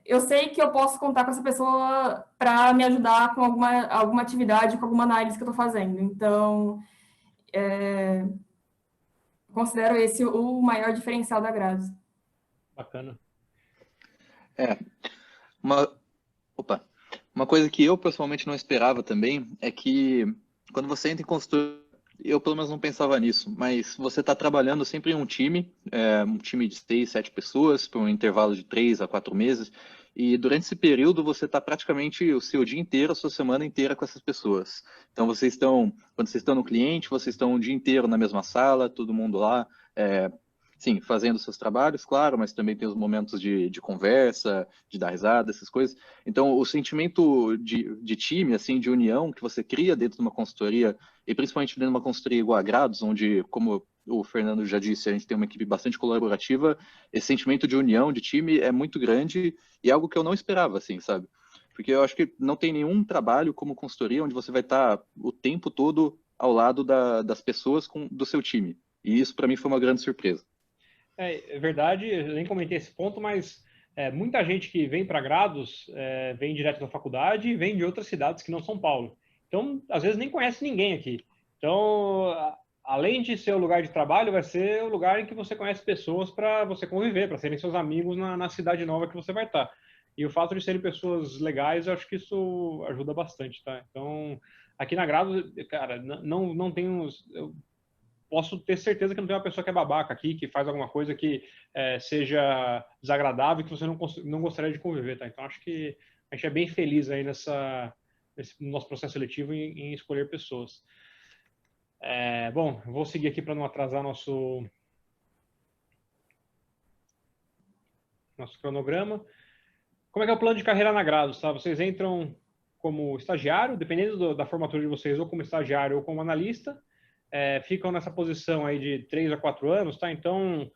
eu sei que eu posso contar com essa pessoa para me ajudar com alguma atividade, com alguma análise que eu estou fazendo. Então, considero esse o maior diferencial da Grados. Bacana. Uma coisa que eu pessoalmente não esperava também é que quando você entra em consultoria, eu pelo menos não pensava nisso, mas você está trabalhando sempre em um time de 6, 7 pessoas, por um intervalo de 3 a 4 meses, e durante esse período você está praticamente o seu dia inteiro, a sua semana inteira com essas pessoas. Então quando vocês estão no cliente, vocês estão o dia inteiro na mesma sala, todo mundo lá, sim, fazendo seus trabalhos, claro, mas também tem os momentos de conversa, de dar risada, essas coisas. Então, o sentimento de time, assim, de união que você cria dentro de uma consultoria, e principalmente dentro de uma consultoria igual a Grados, onde, como o Fernando já disse, a gente tem uma equipe bastante colaborativa, esse sentimento de união, de time, é muito grande e é algo que eu não esperava, assim, sabe? Porque eu acho que não tem nenhum trabalho como consultoria onde você vai estar o tempo todo ao lado das pessoas do seu time. E isso, para mim, foi uma grande surpresa. É verdade, eu nem comentei esse ponto, mas muita gente que vem para Grados vem direto da faculdade e vem de outras cidades que não São Paulo. Então, às vezes nem conhece ninguém aqui. Então, além de ser o lugar de trabalho, vai ser o lugar em que você conhece pessoas para você conviver, para serem seus amigos na cidade nova que você vai estar. E o fato de serem pessoas legais, eu acho que isso ajuda bastante, tá? Então, aqui na Grado, cara, não tem eu posso ter certeza que não tem uma pessoa que é babaca aqui, que faz alguma coisa que seja desagradável e que você não gostaria de conviver, tá? Então, acho que a gente é bem feliz aí nesse nosso processo seletivo em escolher pessoas. Bom, eu vou seguir aqui para não atrasar nosso cronograma. Como é que é o plano de carreira na Grados, tá? Vocês entram como estagiário, dependendo da formatura de vocês, ou como estagiário ou como analista, ficam nessa posição aí de 3 a 4 anos, tá? Então,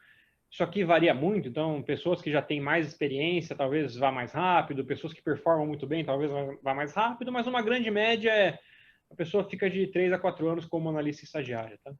isso aqui varia muito, então pessoas que já têm mais experiência talvez vá mais rápido, pessoas que performam muito bem talvez vá mais rápido, mas uma grande média a pessoa fica de 3 a 4 anos como analista estagiária, tá?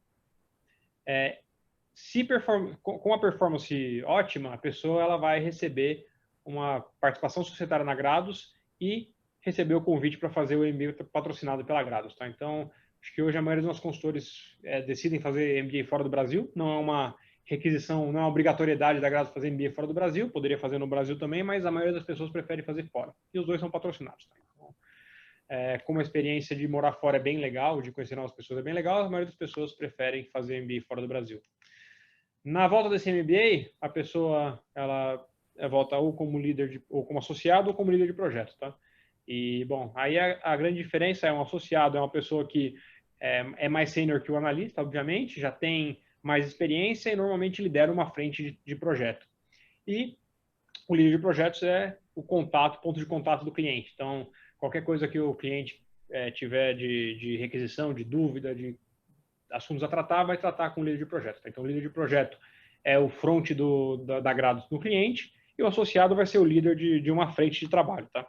Com a performance ótima, a pessoa ela vai receber uma participação societária na Grados e receber o convite para fazer o MBA patrocinado pela Grados, tá? Então, acho que hoje a maioria dos nossos consultores decidem fazer MBA fora do Brasil, não é uma requisição, não é uma obrigatoriedade da Grados fazer MBA fora do Brasil, poderia fazer no Brasil também, mas a maioria das pessoas prefere fazer fora. E os dois são patrocinados, tá? Então, como a experiência de morar fora é bem legal, de conhecer novas pessoas é bem legal, a maioria das pessoas preferem fazer MBA fora do Brasil. Na volta desse MBA, a pessoa ela volta ou como líder ou como associado ou como líder de projeto, tá? E bom, aí a grande diferença é um associado é uma pessoa que é mais sênior que o analista, obviamente, já tem mais experiência e normalmente lidera uma frente de projeto. E o líder de projetos é o ponto de contato do cliente. Então, qualquer coisa que o cliente tiver de requisição, de dúvida, de assuntos a tratar, vai tratar com o líder de projeto. Então, o líder de projeto é o front da Grados do cliente e o associado vai ser o líder de uma frente de trabalho, tá?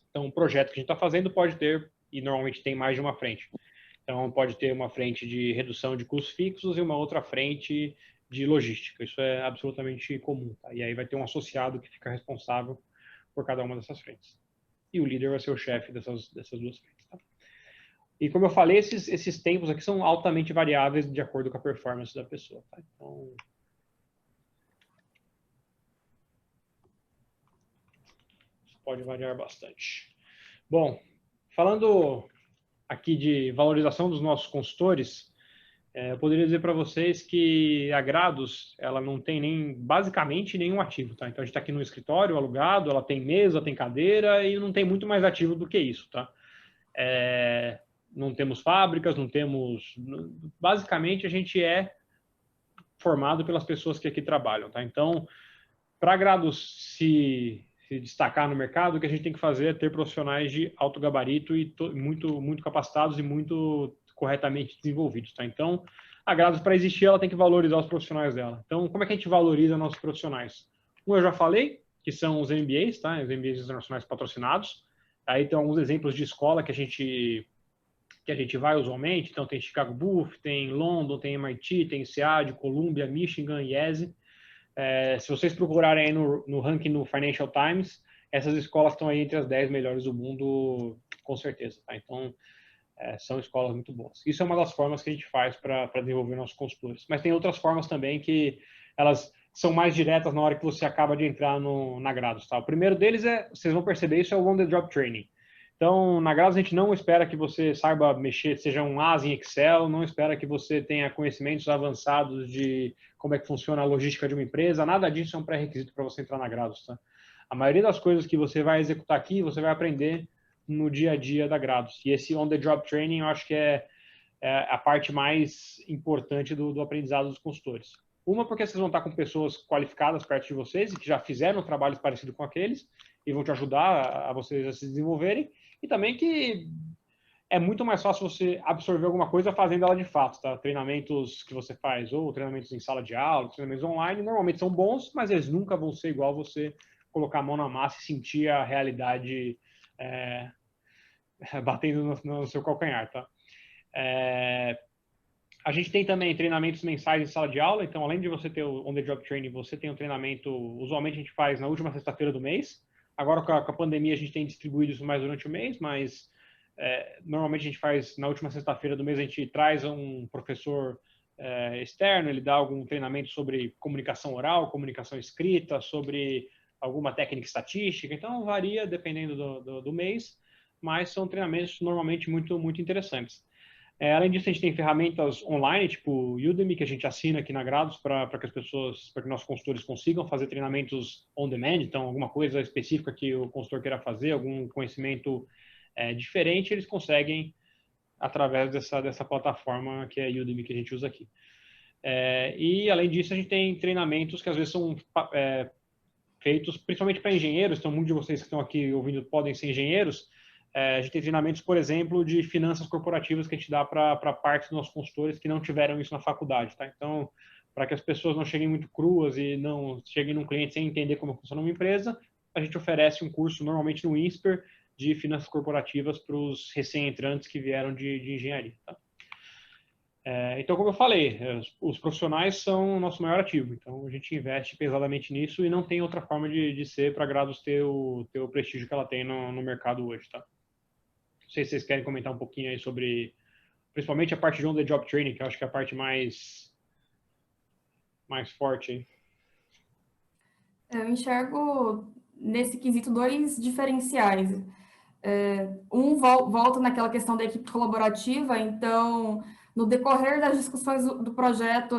Então, o projeto que a gente está fazendo pode ter, e normalmente tem mais de uma frente. Então, pode ter uma frente de redução de custos fixos e uma outra frente de logística. Isso é absolutamente comum, tá? E aí vai ter um associado que fica responsável por cada uma dessas frentes. E o líder vai ser o chefe dessas duas frentes, tá? E como eu falei, esses tempos aqui são altamente variáveis de acordo com a performance da pessoa, tá? Então, isso pode variar bastante. Bom, falando aqui de valorização dos nossos consultores, eu poderia dizer para vocês que a Grados, ela não tem basicamente nenhum ativo, tá? Então a gente está aqui no escritório alugado, ela tem mesa, tem cadeira e não tem muito mais ativo do que isso, tá? Não temos fábricas, não temos... Basicamente a gente é formado pelas pessoas que aqui trabalham, tá? Então, para a Grados se destacar no mercado, o que a gente tem que fazer é ter profissionais de alto gabarito e muito capacitados e muito corretamente desenvolvidos, tá? Então, a Grados, para existir, ela tem que valorizar os profissionais dela. Então, como é que a gente valoriza nossos profissionais? Eu já falei, que são os MBAs, tá? Os MBAs internacionais patrocinados. Aí tem alguns exemplos de escola que a gente vai usualmente. Então, tem Chicago Booth, tem London, tem MIT, tem SEAD, Columbia, Michigan, IESE. Se vocês procurarem aí no ranking no Financial Times, essas escolas estão aí entre as 10 melhores do mundo, com certeza, tá? Então, são escolas muito boas. Isso é uma das formas que a gente faz para desenvolver nossos consultores. Mas tem outras formas também que elas são mais diretas na hora que você acaba de entrar na Grados, tá? O primeiro deles vocês vão perceber isso, é o on-the-job training. Então, na Grados a gente não espera que você saiba mexer, seja um as em Excel, não espera que você tenha conhecimentos avançados de como é que funciona a logística de uma empresa, nada disso é um pré-requisito para você entrar na Grados, tá? A maioria das coisas que você vai executar aqui, você vai aprender no dia a dia da Grados. E esse on-the-job training, eu acho que é a parte mais importante do aprendizado dos consultores. Uma, porque vocês vão estar com pessoas qualificadas perto de vocês e que já fizeram trabalhos parecidos com aqueles e vão te ajudar a vocês a se desenvolverem. E também que é muito mais fácil você absorver alguma coisa fazendo ela de fato, tá? Treinamentos que você faz, ou treinamentos em sala de aula, treinamentos online, normalmente são bons, mas eles nunca vão ser igual você colocar a mão na massa e sentir a realidade batendo no seu calcanhar, tá? A gente tem também treinamentos mensais em sala de aula, então além de você ter o on-the-job training, você tem um treinamento, usualmente a gente faz na última sexta-feira do mês. Agora com a pandemia a gente tem distribuído isso mais durante o mês, mas Normalmente a gente faz, na última sexta-feira do mês, a gente traz um professor externo, ele dá algum treinamento sobre comunicação oral, comunicação escrita, sobre alguma técnica estatística, então varia dependendo do mês, mas são treinamentos normalmente muito, muito interessantes. Além disso, a gente tem ferramentas online, tipo Udemy, que a gente assina aqui na Grados para que as pessoas, para que nossos consultores consigam fazer treinamentos on demand, então alguma coisa específica que o consultor queira fazer, algum conhecimento diferente, eles conseguem através dessa plataforma que é a Udemy que a gente usa aqui. E além disso, a gente tem treinamentos que às vezes são feitos principalmente para engenheiros, então muitos de vocês que estão aqui ouvindo podem ser engenheiros. A gente tem treinamentos, por exemplo, de finanças corporativas que a gente dá para parte dos nossos consultores que não tiveram isso na faculdade, tá? Então, para que as pessoas não cheguem muito cruas e não cheguem num cliente sem entender como funciona uma empresa, a gente oferece um curso normalmente no INSPER de finanças corporativas para os recém-entrantes que vieram de engenharia, tá? Então, como eu falei, os profissionais são o nosso maior ativo, então a gente investe pesadamente nisso e não tem outra forma de ser para a Grados ter o prestígio que ela tem no mercado hoje, tá? Não sei se vocês querem comentar um pouquinho aí sobre, principalmente a parte de on-the-job training, que eu acho que é a parte mais forte aí. Eu enxergo nesse quesito dois diferenciais. Volta naquela questão da equipe colaborativa, então, no decorrer das discussões do projeto,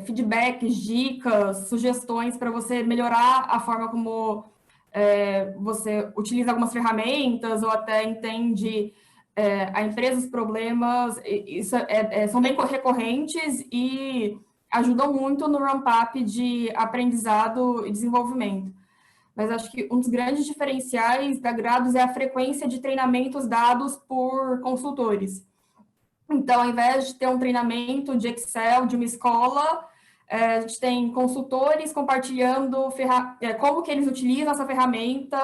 feedbacks, dicas, sugestões para você melhorar a forma como você utiliza algumas ferramentas ou até entende a empresa, os problemas, isso são bem recorrentes e ajudam muito no ramp-up de aprendizado e desenvolvimento. Mas acho que um dos grandes diferenciais da Grados é a frequência de treinamentos dados por consultores. Então, ao invés de ter um treinamento de Excel de uma escola, a gente tem consultores compartilhando como que eles utilizam essa ferramenta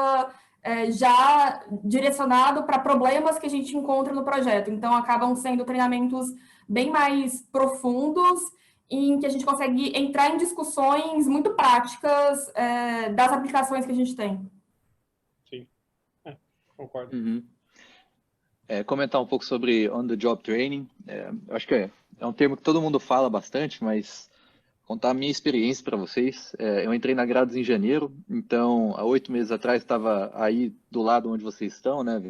já direcionado para problemas que a gente encontra no projeto. Então, acabam sendo treinamentos bem mais profundos, em que a gente consegue entrar em discussões muito práticas das aplicações que a gente tem. Sim, concordo. Uhum. Comentar um pouco sobre on-the-job training. Eu acho que é um termo que todo mundo fala bastante, mas contar a minha experiência para vocês. Eu entrei na Grados em janeiro, então há 8 meses atrás estava aí do lado onde vocês estão, né,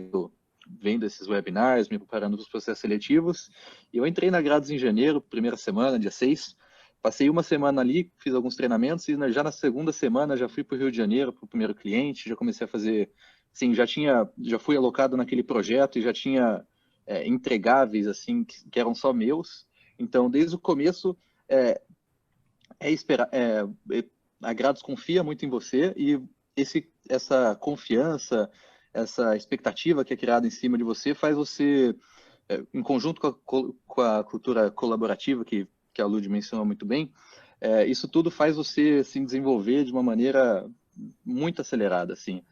vendo esses webinars, me preparando para os processos seletivos. E eu entrei na Grados em janeiro, primeira semana, dia 6. Passei uma semana ali, fiz alguns treinamentos e já na segunda semana já fui para o Rio de Janeiro, para o primeiro cliente, já comecei a fazer, sim, já fui alocado naquele projeto e já tinha entregáveis assim que eram só meus. Então, desde o começo, a Grados confia muito em você e essa confiança, essa expectativa que é criada em cima de você faz você, em conjunto com a cultura colaborativa que a Lud mencionou muito bem, isso tudo faz você se desenvolver de uma maneira muito acelerada, assim.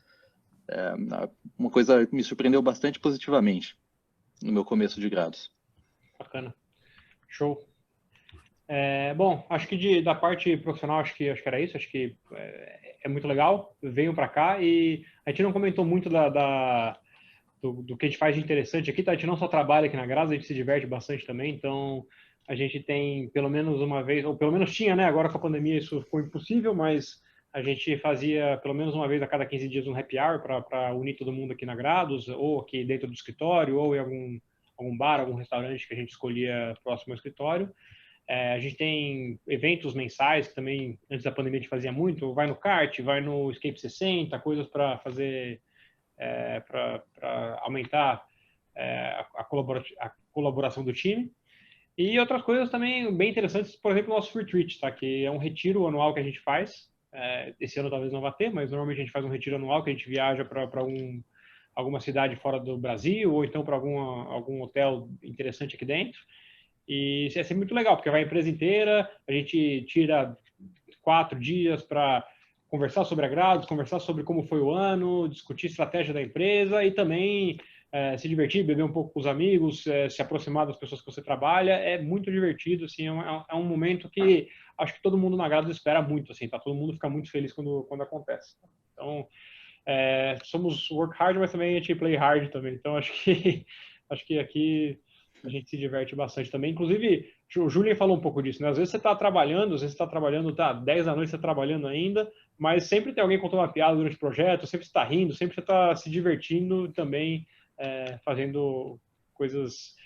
Uma coisa que me surpreendeu bastante positivamente no meu começo de Grados. Bacana. Show. Bom, acho que da parte profissional, acho que era isso. Acho que é muito legal. Venham para cá e a gente não comentou muito do que a gente faz de interessante aqui, tá? A gente não só trabalha aqui na Grados, a gente se diverte bastante também. Então, a gente tem pelo menos uma vez, ou pelo menos tinha, né? Agora com a pandemia isso ficou impossível, mas a gente fazia pelo menos uma vez a cada 15 dias um happy hour para unir todo mundo aqui na Grados, ou aqui dentro do escritório, ou em algum bar, algum restaurante que a gente escolhia próximo ao escritório. A gente tem eventos mensais, que também, antes da pandemia, a gente fazia muito. Vai no kart, vai no Escape 60, coisas para fazer, para aumentar a colaboração do time. E outras coisas também bem interessantes, por exemplo, o nosso Retreat, tá? Que é um retiro anual que a gente faz. Esse ano talvez não vá ter, mas normalmente a gente faz um retiro anual que a gente viaja para alguma cidade fora do Brasil, ou então para algum hotel interessante aqui dentro. E isso é sempre muito legal, porque vai a empresa inteira, a gente tira 4 dias para conversar sobre agrados, conversar sobre como foi o ano, discutir estratégia da empresa e também se divertir, beber um pouco com os amigos, se aproximar das pessoas que você trabalha. É muito divertido, assim, é um momento que acho que todo mundo na Grados espera muito, assim, tá? Todo mundo fica muito feliz quando acontece. Então, Somos work hard, mas também a gente play hard também. Então, acho que aqui a gente se diverte bastante também. Inclusive, o Julian falou um pouco disso, né? Às vezes você está trabalhando, 10 da noite você está trabalhando ainda, mas sempre tem alguém contando uma piada durante o projeto, sempre está rindo, sempre você está se divertindo também, fazendo coisas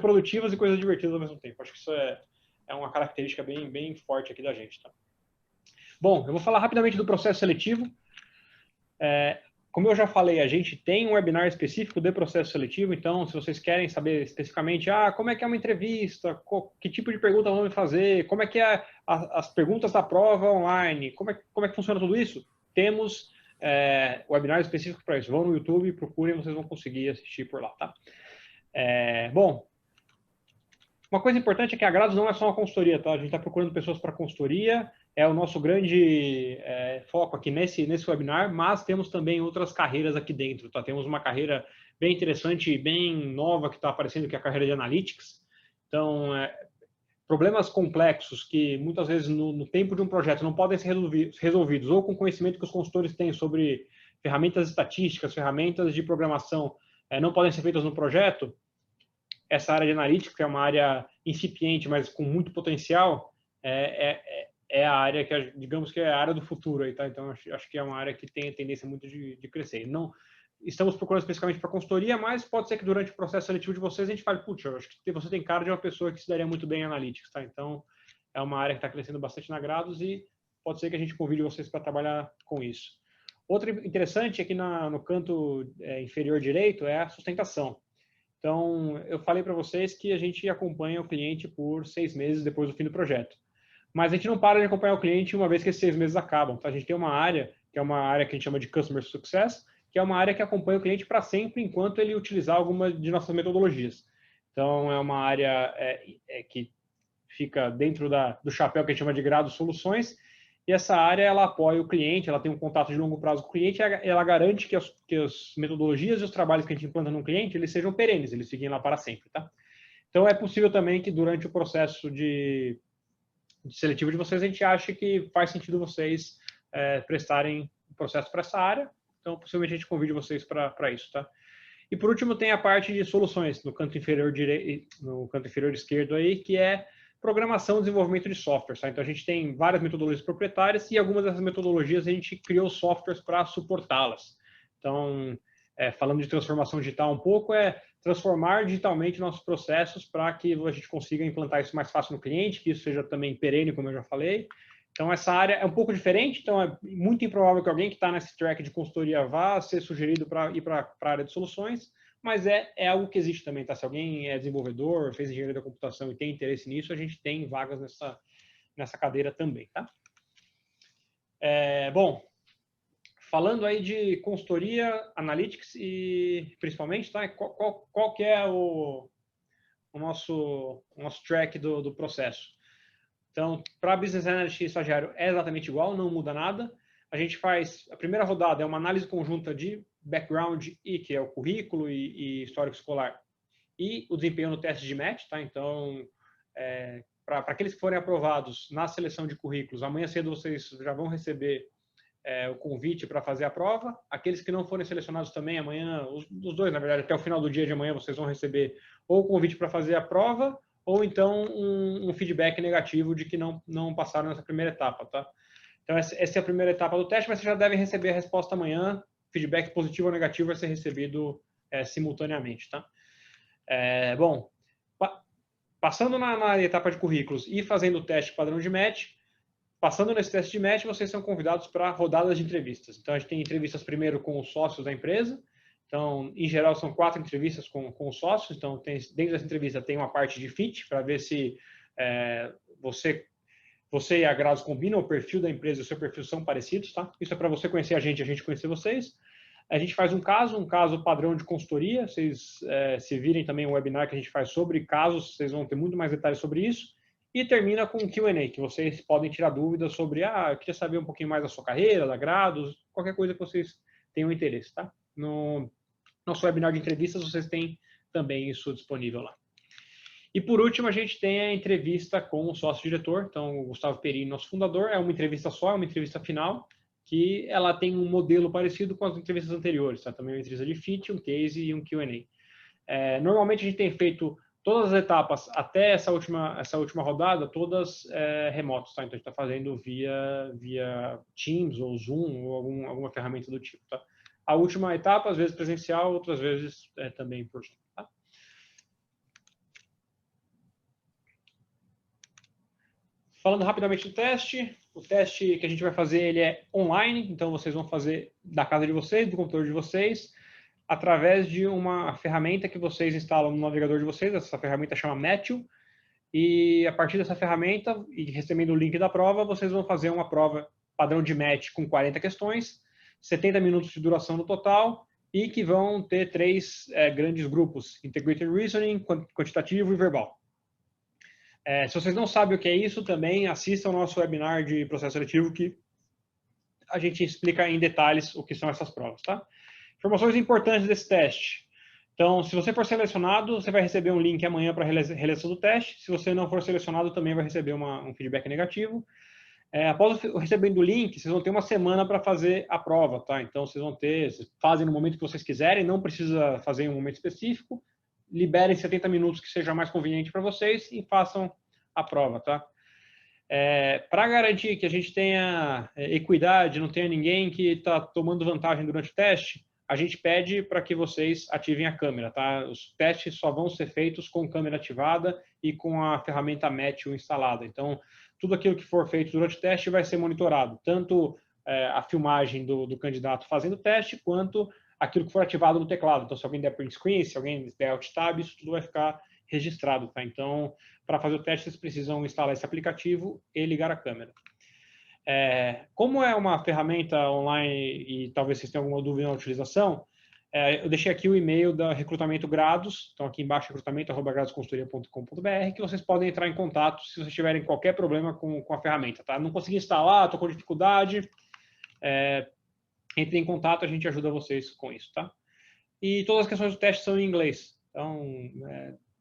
produtivas e coisas divertidas ao mesmo tempo. Acho que isso é uma característica bem, bem forte aqui da gente, tá? Bom, eu vou falar rapidamente do processo seletivo. Como eu já falei, a gente tem um webinar específico de processo seletivo, então se vocês querem saber especificamente como é que é uma entrevista, que tipo de pergunta vão me fazer, como é que é as perguntas da prova online, como é que funciona tudo isso, temos webinar específico para isso. Vão no YouTube, procurem, vocês vão conseguir assistir por lá, tá? Bom, uma coisa importante é que a Grados não é só uma consultoria, tá? A gente está procurando pessoas para consultoria, é o nosso grande foco aqui nesse webinar, mas temos também outras carreiras aqui dentro, tá? Temos uma carreira bem interessante e bem nova que está aparecendo, que é a carreira de Analytics. Então, problemas complexos que muitas vezes no tempo de um projeto não podem ser resolvidos, ou com conhecimento que os consultores têm sobre ferramentas estatísticas, ferramentas de programação, não podem ser feitas no projeto. Essa área de Analytics, que é uma área incipiente, mas com muito potencial, é a área que, digamos que é a área do futuro aí, tá? Então, acho que é uma área que tem a tendência muito de crescer. Não estamos procurando especificamente para consultoria, mas pode ser que durante o processo seletivo de vocês a gente fale, putz, eu acho que você tem cara de uma pessoa que se daria muito bem em Analytics, tá? Então, é uma área que está crescendo bastante na Grados e pode ser que a gente convide vocês para trabalhar com isso. Outro interessante é que no canto inferior direito é a sustentação. Então, eu falei para vocês que a gente acompanha o cliente por 6 meses depois do fim do projeto. Mas a gente não para de acompanhar o cliente uma vez que esses 6 meses acabam. Tá? A gente tem uma área, que é uma área que a gente chama de Customer Success, que é uma área que acompanha o cliente para sempre enquanto ele utilizar alguma de nossas metodologias. Então, é uma área que fica dentro do chapéu que a gente chama de Grado Soluções, e essa área ela apoia o cliente, ela tem um contato de longo prazo com o cliente, ela garante que as metodologias e os trabalhos que a gente implanta no cliente, eles sejam perenes, eles fiquem lá para sempre, tá? Então, é possível também que durante o processo de seletivo de vocês, a gente acha que faz sentido vocês prestarem o processo para essa área, então, possivelmente a gente convide vocês para isso, tá? E, por último, tem a parte de soluções, no canto inferior esquerdo aí, que é programação e desenvolvimento de software. Tá? Então, a gente tem várias metodologias proprietárias e algumas dessas metodologias a gente criou softwares para suportá-las. Então, falando de transformação digital um pouco, transformar digitalmente nossos processos para que a gente consiga implantar isso mais fácil no cliente, que isso seja também perene, como eu já falei. Então, essa área é um pouco diferente, então é muito improvável que alguém que está nesse track de consultoria vá ser sugerido para ir para a área de soluções, mas é algo que existe também, tá? Se alguém é desenvolvedor, fez engenharia da computação e tem interesse nisso, a gente tem vagas nessa cadeira também, tá? Bom, falando aí de consultoria, analytics e principalmente, tá? Qual que é o nosso track do processo? Então, para Business Analyst e estagiário é exatamente igual, não muda nada. A gente faz, a primeira rodada é uma análise conjunta de background que é o currículo e histórico escolar, e o desempenho no teste de match, tá? Então, para aqueles que forem aprovados na seleção de currículos, amanhã cedo vocês já vão receber o convite para fazer a prova. Aqueles que não forem selecionados também, amanhã, os dois, na verdade, até o final do dia de amanhã, vocês vão receber ou o convite para fazer a prova, ou então um feedback negativo de que não passaram nessa primeira etapa, tá? Então, essa é a primeira etapa do teste, mas vocês já devem receber a resposta amanhã. Feedback positivo ou negativo vai ser recebido simultaneamente, tá? Bom, passando na etapa de currículos e fazendo o teste padrão de match, passando nesse teste de match, vocês são convidados para rodadas de entrevistas. Então, a gente tem entrevistas primeiro com os sócios da empresa. Então, em geral, são 4 entrevistas com os sócios. Então, dentro dessa entrevista tem uma parte de fit, para ver se você e a Grados combinam, o perfil da empresa e o seu perfil são parecidos, tá? Isso é para você conhecer a gente conhecer vocês. A gente faz um caso padrão de consultoria. Vocês se virem também um webinar que a gente faz sobre casos, vocês vão ter muito mais detalhes sobre isso. E termina com um Q&A, que vocês podem tirar dúvidas sobre, eu queria saber um pouquinho mais da sua carreira, da Grados, qualquer coisa que vocês tenham interesse, tá? No nosso webinar de entrevistas, vocês têm também isso disponível lá. E por último, a gente tem a entrevista com o sócio-diretor, então o Gustavo Perini, nosso fundador, é uma entrevista só, é uma entrevista final, que ela tem um modelo parecido com as entrevistas anteriores, tá? Também uma entrevista de fit, um case e um Q&A. Normalmente a gente tem feito todas as etapas até essa última rodada, todas remotas, tá? Então a gente está fazendo via Teams ou Zoom ou alguma ferramenta do tipo, tá? A última etapa, às vezes presencial, outras vezes também por Zoom, tá? Falando rapidamente do teste, o teste que a gente vai fazer, ele é online, então vocês vão fazer da casa de vocês, do computador de vocês, através de uma ferramenta que vocês instalam no navegador de vocês. Essa ferramenta chama Matthew, e a partir dessa ferramenta, e recebendo o link da prova, vocês vão fazer uma prova padrão de match com 40 questões, 70 minutos de duração no total, e que vão ter 3 grandes grupos: Integrated Reasoning, quantitativo e verbal. Se vocês não sabem o que é isso, também assistam ao nosso webinar de processo seletivo, que a gente explica em detalhes o que são essas provas, tá? Informações importantes desse teste. Então, se você for selecionado, você vai receber um link amanhã para a realização do teste. Se você não for selecionado, também vai receber um feedback negativo. Após recebendo o link, vocês vão ter uma semana para fazer a prova, tá? Então, vocês fazem no momento que vocês quiserem, não precisa fazer em um momento específico. Liberem 70 minutos que seja mais conveniente para vocês e façam a prova, tá? Para garantir que a gente tenha equidade, não tenha ninguém que está tomando vantagem durante o teste, a gente pede para que vocês ativem a câmera, tá? Os testes só vão ser feitos com câmera ativada e com a ferramenta Matthew instalada. Então, tudo aquilo que for feito durante o teste vai ser monitorado, tanto a filmagem do candidato fazendo o teste, quanto aquilo que for ativado no teclado. Então, se alguém der print screen, se alguém der alt tab, isso tudo vai ficar registrado, tá? Então, para fazer o teste, vocês precisam instalar esse aplicativo e ligar a câmera. Como é uma ferramenta online e talvez vocês tenham alguma dúvida na utilização, eu deixei aqui o e-mail da Recrutamento Grados, então aqui embaixo, recrutamento@gradosconsultoria.com.br, que vocês podem entrar em contato se vocês tiverem qualquer problema com a ferramenta, tá? Não consegui instalar, estou com dificuldade, entre em contato, a gente ajuda vocês com isso, tá? E todas as questões do teste são em inglês, então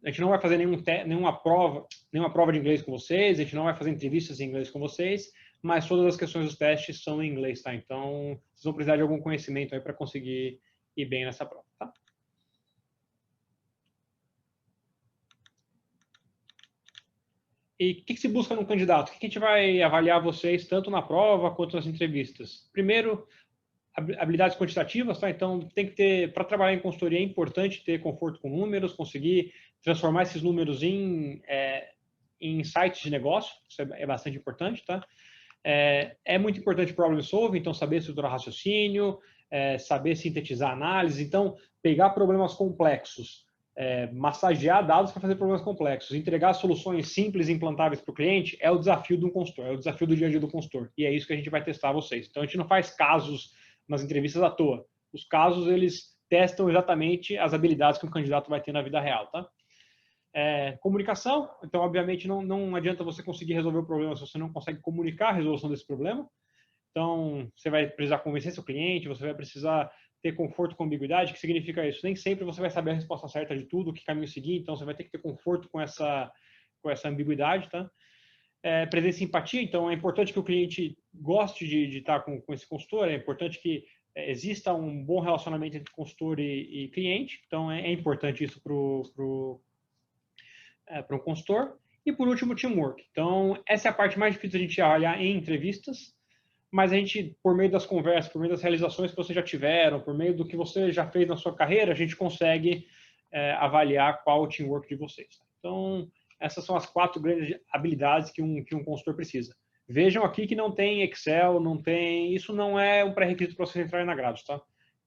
a gente não vai fazer nenhuma prova de inglês com vocês, a gente não vai fazer entrevistas em inglês com vocês, mas todas as questões dos testes são em inglês, tá? Então, vocês vão precisar de algum conhecimento aí para conseguir ir bem nessa prova, tá? E o que se busca no candidato? O que a gente vai avaliar vocês tanto na prova quanto nas entrevistas? Primeiro, habilidades quantitativas, tá? Então, tem que ter, para trabalhar em consultoria, é importante ter conforto com números, conseguir transformar esses números em insights de negócio, isso é bastante importante, tá? É muito importante problem solving, então saber estruturar raciocínio, saber sintetizar análise, então pegar problemas complexos, massagear dados para fazer problemas complexos, entregar soluções simples e implantáveis para o cliente é o desafio de um consultor, é o desafio do dia a dia do consultor, e é isso que a gente vai testar vocês. Então a gente não faz casos nas entrevistas à toa, os casos eles testam exatamente as habilidades que um candidato vai ter na vida real, tá? Comunicação, então obviamente não adianta você conseguir resolver o problema se você não consegue comunicar a resolução desse problema. Então você vai precisar convencer seu cliente, você vai precisar ter conforto com ambiguidade. O que significa isso? Nem sempre você vai saber a resposta certa de tudo, que caminho seguir, então você vai ter que ter conforto com essa ambiguidade, tá? Presença e empatia, então é importante que o cliente goste de estar com esse consultor, é importante que exista um bom relacionamento entre consultor e cliente, então é importante isso para um consultor. E, por último, teamwork. Então, essa é a parte mais difícil de a gente avaliar em entrevistas, mas a gente, por meio das conversas, por meio das realizações que vocês já tiveram, por meio do que você já fez na sua carreira, a gente consegue avaliar qual o teamwork de vocês. Então, essas são as 4 grandes habilidades que um consultor precisa. Vejam aqui que não tem Excel, isso não é um pré-requisito para vocês entrarem na Grados, tá?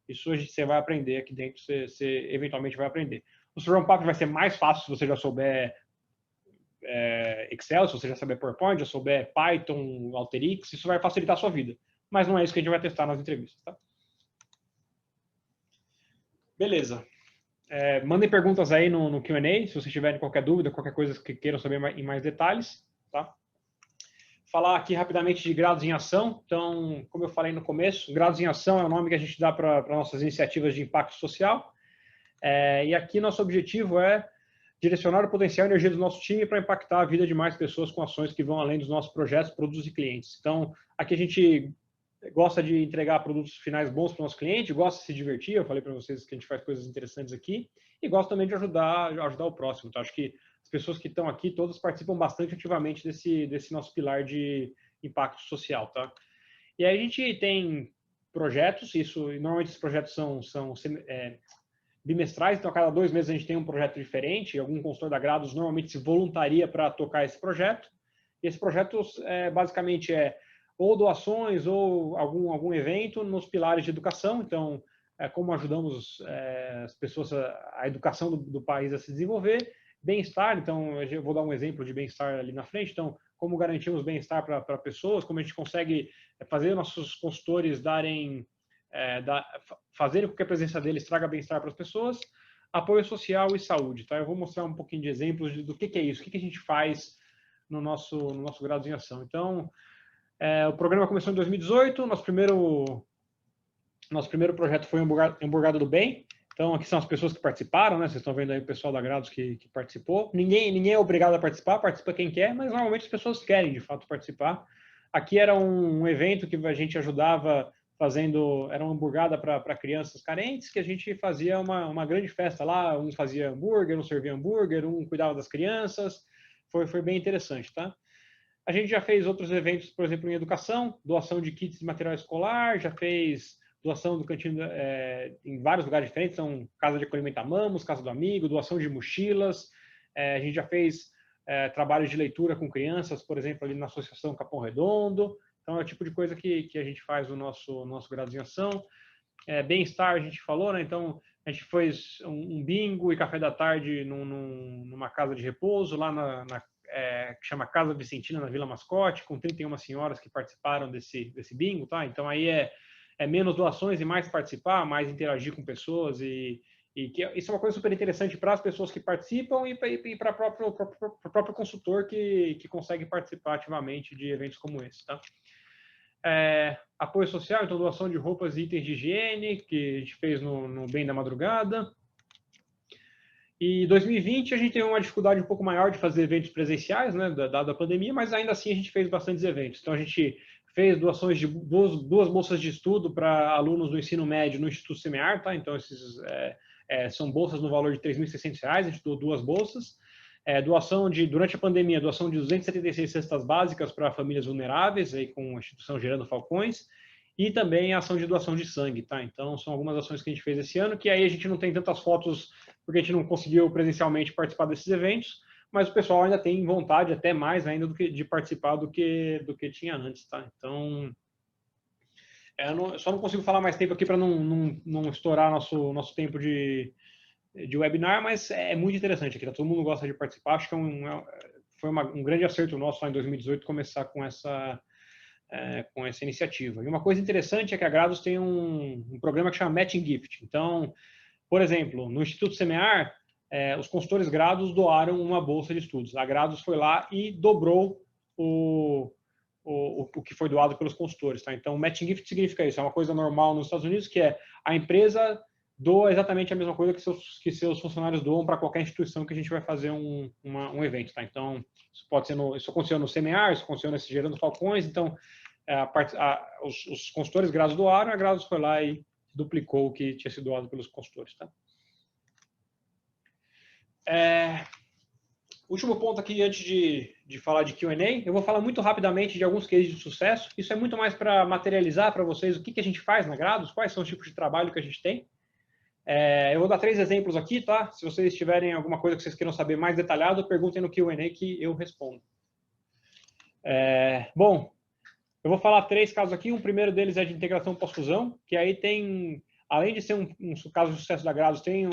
Isso você vai aprender aqui dentro, você eventualmente vai aprender. O seu ramp-up vai ser mais fácil se você já souber Excel, se você já souber PowerPoint, já souber Python, Alteryx, isso vai facilitar a sua vida. Mas não é isso que a gente vai testar nas entrevistas, tá? Beleza. Mandem perguntas aí no Q&A, se vocês tiverem qualquer dúvida, qualquer coisa que queiram saber em mais detalhes, tá? Falar aqui rapidamente de Grados em Ação. Então, como eu falei no começo, Grados em Ação é o nome que a gente dá para nossas iniciativas de impacto social. E aqui nosso objetivo é direcionar o potencial e energia do nosso time para impactar a vida de mais pessoas com ações que vão além dos nossos projetos, produtos e clientes. Então, aqui a gente gosta de entregar produtos finais bons para o nosso cliente, gosta de se divertir, eu falei para vocês que a gente faz coisas interessantes aqui, e gosta também de ajudar o próximo. Então, acho que as pessoas que estão aqui, todas participam bastante ativamente desse nosso pilar de impacto social, tá? E aí a gente tem projetos, normalmente esses projetos são bimestrais, então a cada 2 meses a gente tem um projeto diferente, algum consultor da Grados normalmente se voluntaria para tocar esse projeto, e esse projeto basicamente ou doações ou algum evento nos pilares de educação, então como ajudamos as pessoas, a educação do país a se desenvolver, bem-estar, então eu vou dar um exemplo de bem-estar ali na frente, então como garantimos bem-estar para pessoas, como a gente consegue fazer nossos consultores fazerem com que a presença deles traga bem-estar para as pessoas, apoio social e saúde, tá? Eu vou mostrar um pouquinho de exemplos do que é isso, o que a gente faz no nosso Grados em Ação. Então, o programa começou em 2018, nosso primeiro projeto foi Hamburgada do Bem. Então, aqui são as pessoas que participaram, né? Vocês estão vendo aí o pessoal da Grados que participou. Ninguém é obrigado a participar, participa quem quer, mas normalmente as pessoas querem, de fato, participar. Aqui era um evento que a gente ajudava era uma hamburgada para crianças carentes, que a gente fazia uma grande festa lá, um fazia hambúrguer, um servia hambúrguer, um cuidava das crianças. Foi bem interessante, tá? A gente já fez outros eventos, por exemplo, em educação, doação de kits de material escolar, já fez doação do cantinho em vários lugares diferentes, são casa de acolhimento a mamos, casa do amigo, doação de mochilas, a gente já fez trabalhos de leitura com crianças, por exemplo, ali na Associação Capão Redondo, então é o tipo de coisa que a gente faz no nosso Grados em Ação. Bem-estar, a gente falou, né? Então a gente fez um bingo e café da tarde numa casa de repouso, lá que chama Casa Vicentina, na Vila Mascote, com 31 senhoras que participaram desse bingo, tá? Então aí é menos doações e mais participar, mais interagir com pessoas isso é uma coisa super interessante para as pessoas que participam e para o próprio consultor que consegue participar ativamente de eventos como esse, tá? Apoio social, então doação de roupas e itens de higiene, que a gente fez no Bem da Madrugada. E 2020 a gente teve uma dificuldade um pouco maior de fazer eventos presenciais, né, dada a pandemia, mas ainda assim a gente fez bastantes eventos. Então a gente fez doações de duas bolsas de estudo para alunos do ensino médio no Instituto Semear, tá? Então esses são bolsas no valor de R$ 3.600, a gente doou 2 bolsas. Durante a pandemia, doação de 276 cestas básicas para famílias vulneráveis, aí com a instituição Gerando Falcões, e também a ação de doação de sangue, tá? Então, são algumas ações que a gente fez esse ano, que aí a gente não tem tantas fotos, porque a gente não conseguiu presencialmente participar desses eventos, mas o pessoal ainda tem vontade, até mais ainda, de participar do que tinha antes, tá? Então, eu só não consigo falar mais tempo aqui para não estourar nosso tempo de webinar, mas é muito interessante aqui, tá? Todo mundo gosta de participar, acho que foi um grande acerto nosso lá em 2018 começar com essa iniciativa. E uma coisa interessante é que a Grados tem um programa que chama Matching Gift. Então, por exemplo, no Instituto Semear, os consultores Grados doaram uma bolsa de estudos. A Grados foi lá e dobrou o que foi doado pelos consultores, tá? Então, Matching Gift significa isso, é uma coisa normal nos Estados Unidos, que é a empresa doa exatamente a mesma coisa que seus funcionários doam para qualquer instituição que a gente vai fazer um evento, tá? Então, isso aconteceu no Semear, isso aconteceu nesse Gerando Falcões, então os consultores Grados doaram, a Grados foi lá e duplicou o que tinha sido doado pelos consultores, tá? Último ponto aqui, antes de falar de Q&A, eu vou falar muito rapidamente de alguns cases de sucesso. Isso é muito mais para materializar para vocês o que a gente faz na Grados, quais são os tipos de trabalho que a gente tem. Eu vou dar 3 exemplos aqui, tá? Se vocês tiverem alguma coisa que vocês queiram saber mais detalhado, perguntem no Q&A que eu respondo. Bom, eu vou falar 3 casos aqui. Um primeiro deles é de integração pós-fusão, que aí tem, além de ser um caso de sucesso da Grados, tem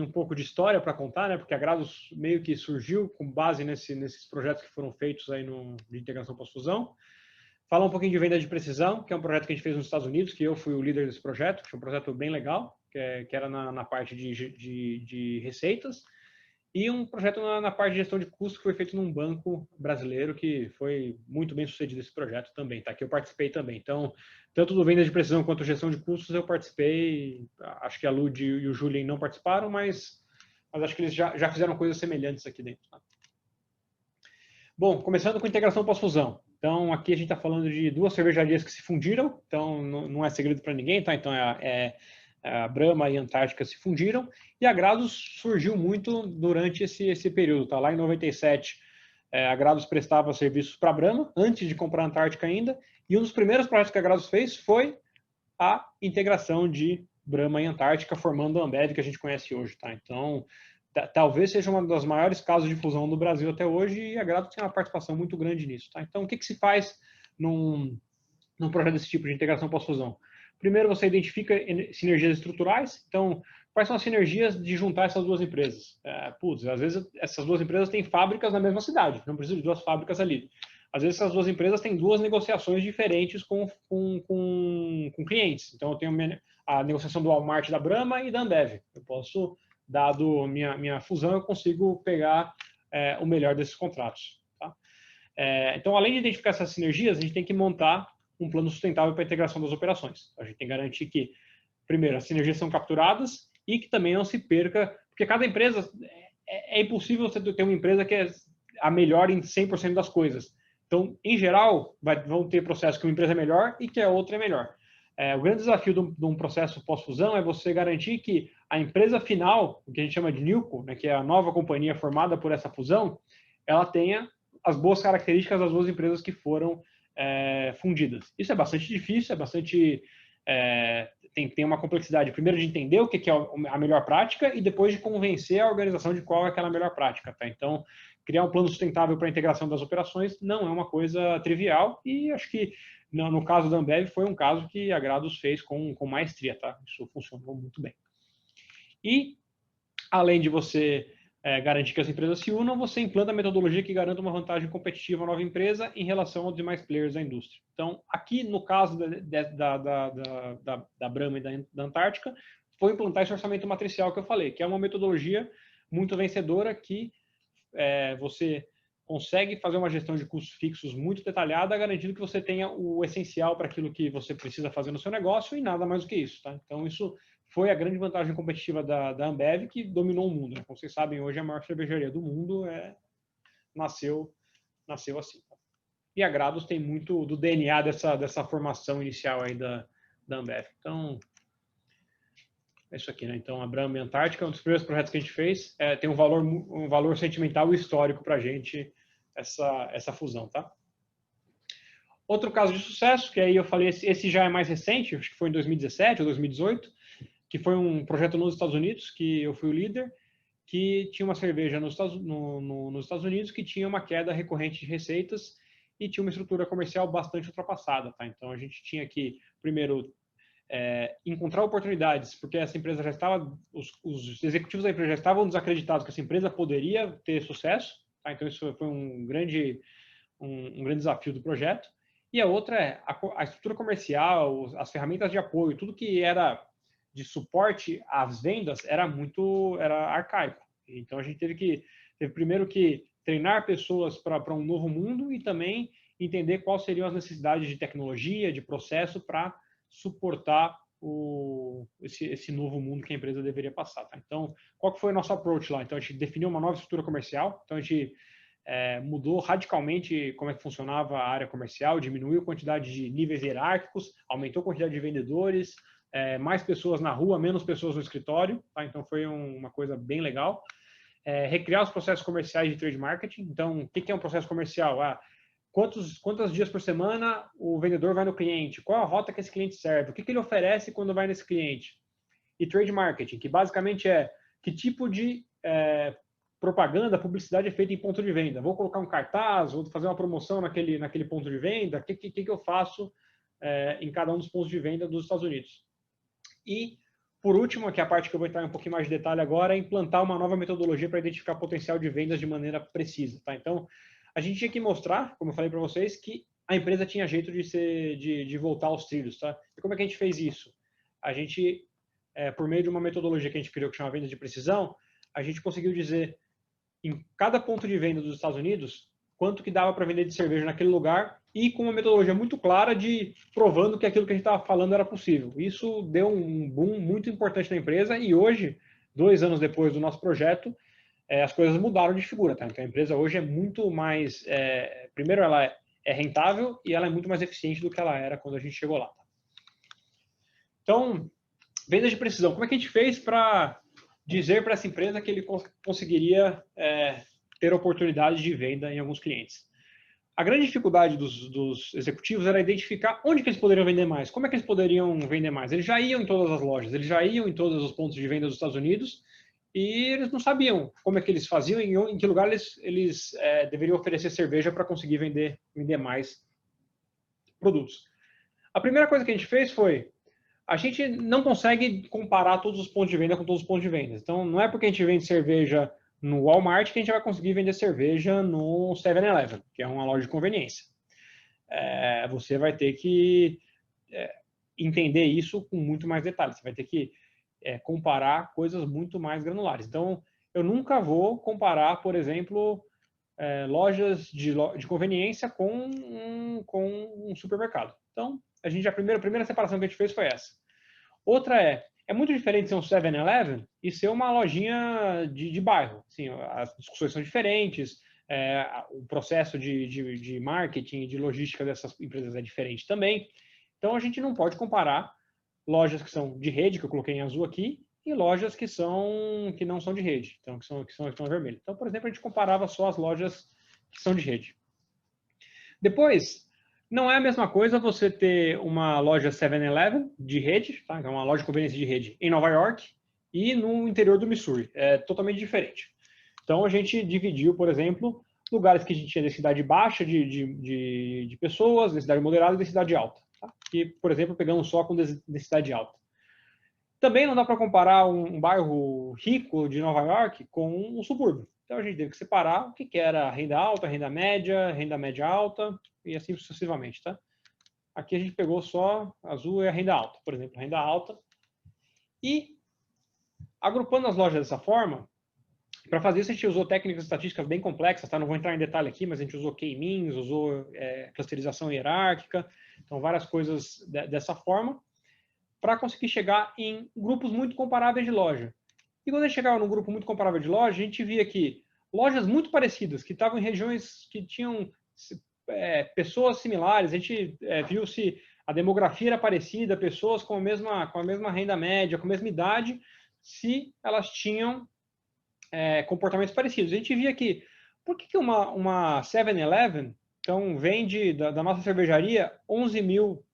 um pouco de história para contar, né? Porque a Grados meio que surgiu com base nesses projetos que foram feitos aí de integração pós-fusão. Falar um pouquinho de venda de precisão, que é um projeto que a gente fez nos Estados Unidos, que eu fui o líder desse projeto, que foi um projeto bem legal, que era na parte de receitas, e um projeto na parte de gestão de custos, que foi feito num banco brasileiro, que foi muito bem sucedido esse projeto também, tá? Que eu participei também. Então, tanto do venda de precisão quanto gestão de custos, eu participei. Acho que a Lud e o Julien não participaram, mas acho que eles já fizeram coisas semelhantes aqui dentro, tá? Bom, começando com integração pós-fusão. Então, aqui a gente está falando de duas cervejarias que se fundiram, então não é segredo para ninguém, tá? Então, a Brahma e a Antártica se fundiram, e a Grados surgiu muito durante esse período, tá? Lá em 97, a Grados prestava serviços para a Brahma, antes de comprar a Antártica ainda, e um dos primeiros projetos que a Grados fez foi a integração de Brahma e Antártica, formando a Ambev que a gente conhece hoje, tá? Então, talvez seja uma das maiores casos de fusão do Brasil até hoje, e a Grados tem uma participação muito grande nisso, tá? Então, o que se faz num projeto desse tipo de integração pós-fusão? Primeiro, você identifica sinergias estruturais. Então, quais são as sinergias de juntar essas duas empresas? Às vezes essas duas empresas têm fábricas na mesma cidade, não precisa de duas fábricas ali. Às vezes essas duas empresas têm duas negociações diferentes com clientes. Então, eu tenho a negociação do Walmart da Brahma e da Ambev. Eu posso, dado minha fusão, eu consigo pegar o melhor desses contratos. Tá? Então, além de identificar essas sinergias, a gente tem que montar um plano sustentável para a integração das operações. A gente tem que garantir que, primeiro, as sinergias são capturadas e que também não se perca, porque cada empresa, é impossível você ter uma empresa que é a melhor em 100% das coisas. Então, em geral, vão ter processos que uma empresa é melhor e que a outra é melhor. O grande desafio de um processo pós-fusão é você garantir que a empresa final, o que a gente chama de NewCo, né, que é a nova companhia formada por essa fusão, ela tenha as boas características das duas empresas que foram fundidas. Isso é bastante difícil, tem uma complexidade, primeiro de entender o que é a melhor prática e depois de convencer a organização de qual é aquela melhor prática. Tá? Então, criar um plano sustentável para a integração das operações não é uma coisa trivial e acho que no caso da Ambev foi um caso que a Grados fez com maestria. Tá? Isso funcionou muito bem. E, além de você garantir que as empresas se unam, você implanta a metodologia que garanta uma vantagem competitiva à nova empresa em relação aos demais players da indústria. Então, aqui no caso da Brahma e da Antártica, foi implantar esse orçamento matricial que eu falei, que é uma metodologia muito vencedora que você consegue fazer uma gestão de custos fixos muito detalhada, garantindo que você tenha o essencial para aquilo que você precisa fazer no seu negócio e nada mais do que isso. Tá? Então, isso foi a grande vantagem competitiva da Ambev, que dominou o mundo. Né? Como vocês sabem, hoje a maior cervejaria do mundo nasceu assim. E a Grados tem muito do DNA dessa formação inicial aí da Ambev. Então, é isso aqui. Né? Então, a Brahma e a Antártica, um dos primeiros projetos que a gente fez, tem um valor sentimental e histórico para a gente, essa fusão. Tá? Outro caso de sucesso, que aí eu falei, esse já é mais recente, acho que foi em 2017 ou 2018, que foi um projeto nos Estados Unidos, que eu fui o líder, que tinha uma cerveja nos Estados Unidos que tinha uma queda recorrente de receitas e tinha uma estrutura comercial bastante ultrapassada. Tá? Então, a gente tinha que, primeiro, encontrar oportunidades, porque essa empresa já estava, os executivos da empresa já estavam desacreditados que essa empresa poderia ter sucesso. Tá? Então, isso foi um grande desafio do projeto. E a outra é a estrutura comercial, as ferramentas de apoio, tudo que era de suporte às vendas era arcaico. Então, a gente teve primeiro que treinar pessoas para um novo mundo e também entender quais seriam as necessidades de tecnologia, de processo para suportar esse novo mundo que a empresa deveria passar. Tá? Então, qual que foi o nosso approach lá? Então, a gente definiu uma nova estrutura comercial, então a gente mudou radicalmente como é que funcionava a área comercial, diminuiu a quantidade de níveis hierárquicos, aumentou a quantidade de vendedores, mais pessoas na rua, menos pessoas no escritório, tá? Então foi uma coisa bem legal. Recriar os processos comerciais de trade marketing. Então, o que é um processo comercial? Quantos dias por semana o vendedor vai no cliente? Qual a rota que esse cliente serve? O que ele oferece quando vai nesse cliente? E trade marketing, que basicamente é que tipo de propaganda, publicidade é feita em ponto de venda. Vou colocar um cartaz, vou fazer uma promoção naquele ponto de venda, o que eu faço em cada um dos pontos de venda dos Estados Unidos. E, por último, que é a parte que eu vou entrar em um pouquinho mais de detalhe agora, é implantar uma nova metodologia para identificar potencial de vendas de maneira precisa. Tá? Então, a gente tinha que mostrar, como eu falei para vocês, que a empresa tinha jeito de voltar aos trilhos. Tá? E como é que a gente fez isso? A gente, por meio de uma metodologia que a gente criou, que chama Vendas de Precisão, a gente conseguiu dizer, em cada ponto de venda dos Estados Unidos, quanto que dava para vender de cerveja naquele lugar e com uma metodologia muito clara de provando que aquilo que a gente estava falando era possível. Isso deu um boom muito importante na empresa e hoje, 2 anos depois do nosso projeto, as coisas mudaram de figura. Tá? Então a empresa hoje é muito mais... primeiro, ela é rentável e ela é muito mais eficiente do que ela era quando a gente chegou lá. Então, venda de precisão. Como é que a gente fez para dizer para essa empresa que ele conseguiria ter oportunidade de venda em alguns clientes? A grande dificuldade dos executivos era identificar onde que eles poderiam vender mais. Como é que eles poderiam vender mais? Eles já iam em todas as lojas, eles já iam em todos os pontos de venda dos Estados Unidos e eles não sabiam como é que eles faziam, em que lugar eles deveriam oferecer cerveja para conseguir vender mais produtos. A primeira coisa que a gente fez foi, a gente não consegue comparar todos os pontos de venda com todos os pontos de venda. Então, não é porque a gente vende cerveja no Walmart que a gente vai conseguir vender cerveja no 7-Eleven, que é uma loja de conveniência. Você vai ter que entender isso com muito mais detalhes. Você vai ter que comparar coisas muito mais granulares. Então, eu nunca vou comparar, por exemplo, lojas de conveniência com um supermercado. Então, a primeira separação que a gente fez foi essa. Outra é muito diferente ser um 7-Eleven e ser uma lojinha de bairro. Assim, as discussões são diferentes, o processo de marketing e de logística dessas empresas é diferente também. Então, a gente não pode comparar lojas que são de rede, que eu coloquei em azul aqui, e lojas que não são de rede, então que são vermelhas. Então, por exemplo, a gente comparava só as lojas que são de rede. Depois, não é a mesma coisa você ter uma loja 7-Eleven de rede, tá? Então, uma loja de conveniência de rede em Nova York e no interior do Missouri. É totalmente diferente. Então, a gente dividiu, por exemplo, lugares que a gente tinha densidade baixa de pessoas, densidade moderada e densidade alta. Tá? E, por exemplo, pegamos só com densidade alta. Também não dá para comparar um bairro rico de Nova York com um subúrbio. Então, a gente teve que separar o que era renda alta, renda média alta e assim sucessivamente, tá? Aqui a gente pegou só azul e a renda alta, por exemplo, renda alta. E, agrupando as lojas dessa forma, para fazer isso a gente usou técnicas estatísticas bem complexas, tá? Não vou entrar em detalhe aqui, mas a gente usou K-means, usou clusterização hierárquica, então várias coisas dessa forma, para conseguir chegar em grupos muito comparáveis de loja. E quando a gente chegava num grupo muito comparável de loja, a gente via que lojas muito parecidas, que estavam em regiões que tinham pessoas similares, a gente viu se a demografia era parecida, pessoas com a mesma renda média, com a mesma idade, se elas tinham comportamentos parecidos. A gente via que, por que uma 7-Eleven então, vende da nossa cervejaria $11 mil,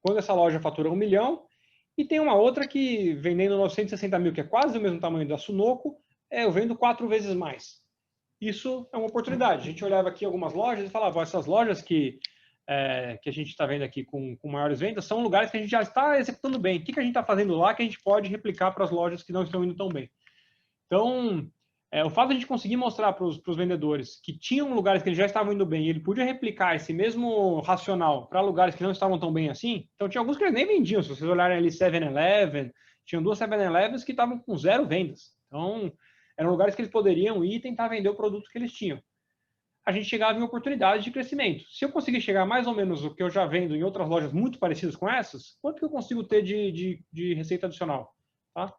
quando essa loja fatura 1 milhão, e tem uma outra que, vendendo 960 mil, que é quase o mesmo tamanho da Sunoco, eu vendo 4 vezes mais. Isso é uma oportunidade. A gente olhava aqui algumas lojas e falava, essas lojas que a gente está vendo aqui com maiores vendas são lugares que a gente já está executando bem. O que a gente está fazendo lá que a gente pode replicar para as lojas que não estão indo tão bem? Então, o fato de a gente conseguir mostrar para os vendedores que tinham lugares que eles já estavam indo bem e ele podia replicar esse mesmo racional para lugares que não estavam tão bem assim. Então, tinha alguns que eles nem vendiam. Se vocês olharem ali 7-Eleven, tinham 2 7-Elevens que estavam com 0 vendas. Então, eram lugares que eles poderiam ir e tentar vender o produto que eles tinham. A gente chegava em oportunidades de crescimento. Se eu conseguir chegar mais ou menos o que eu já vendo em outras lojas muito parecidas com essas, quanto que eu consigo ter de receita adicional? Tá?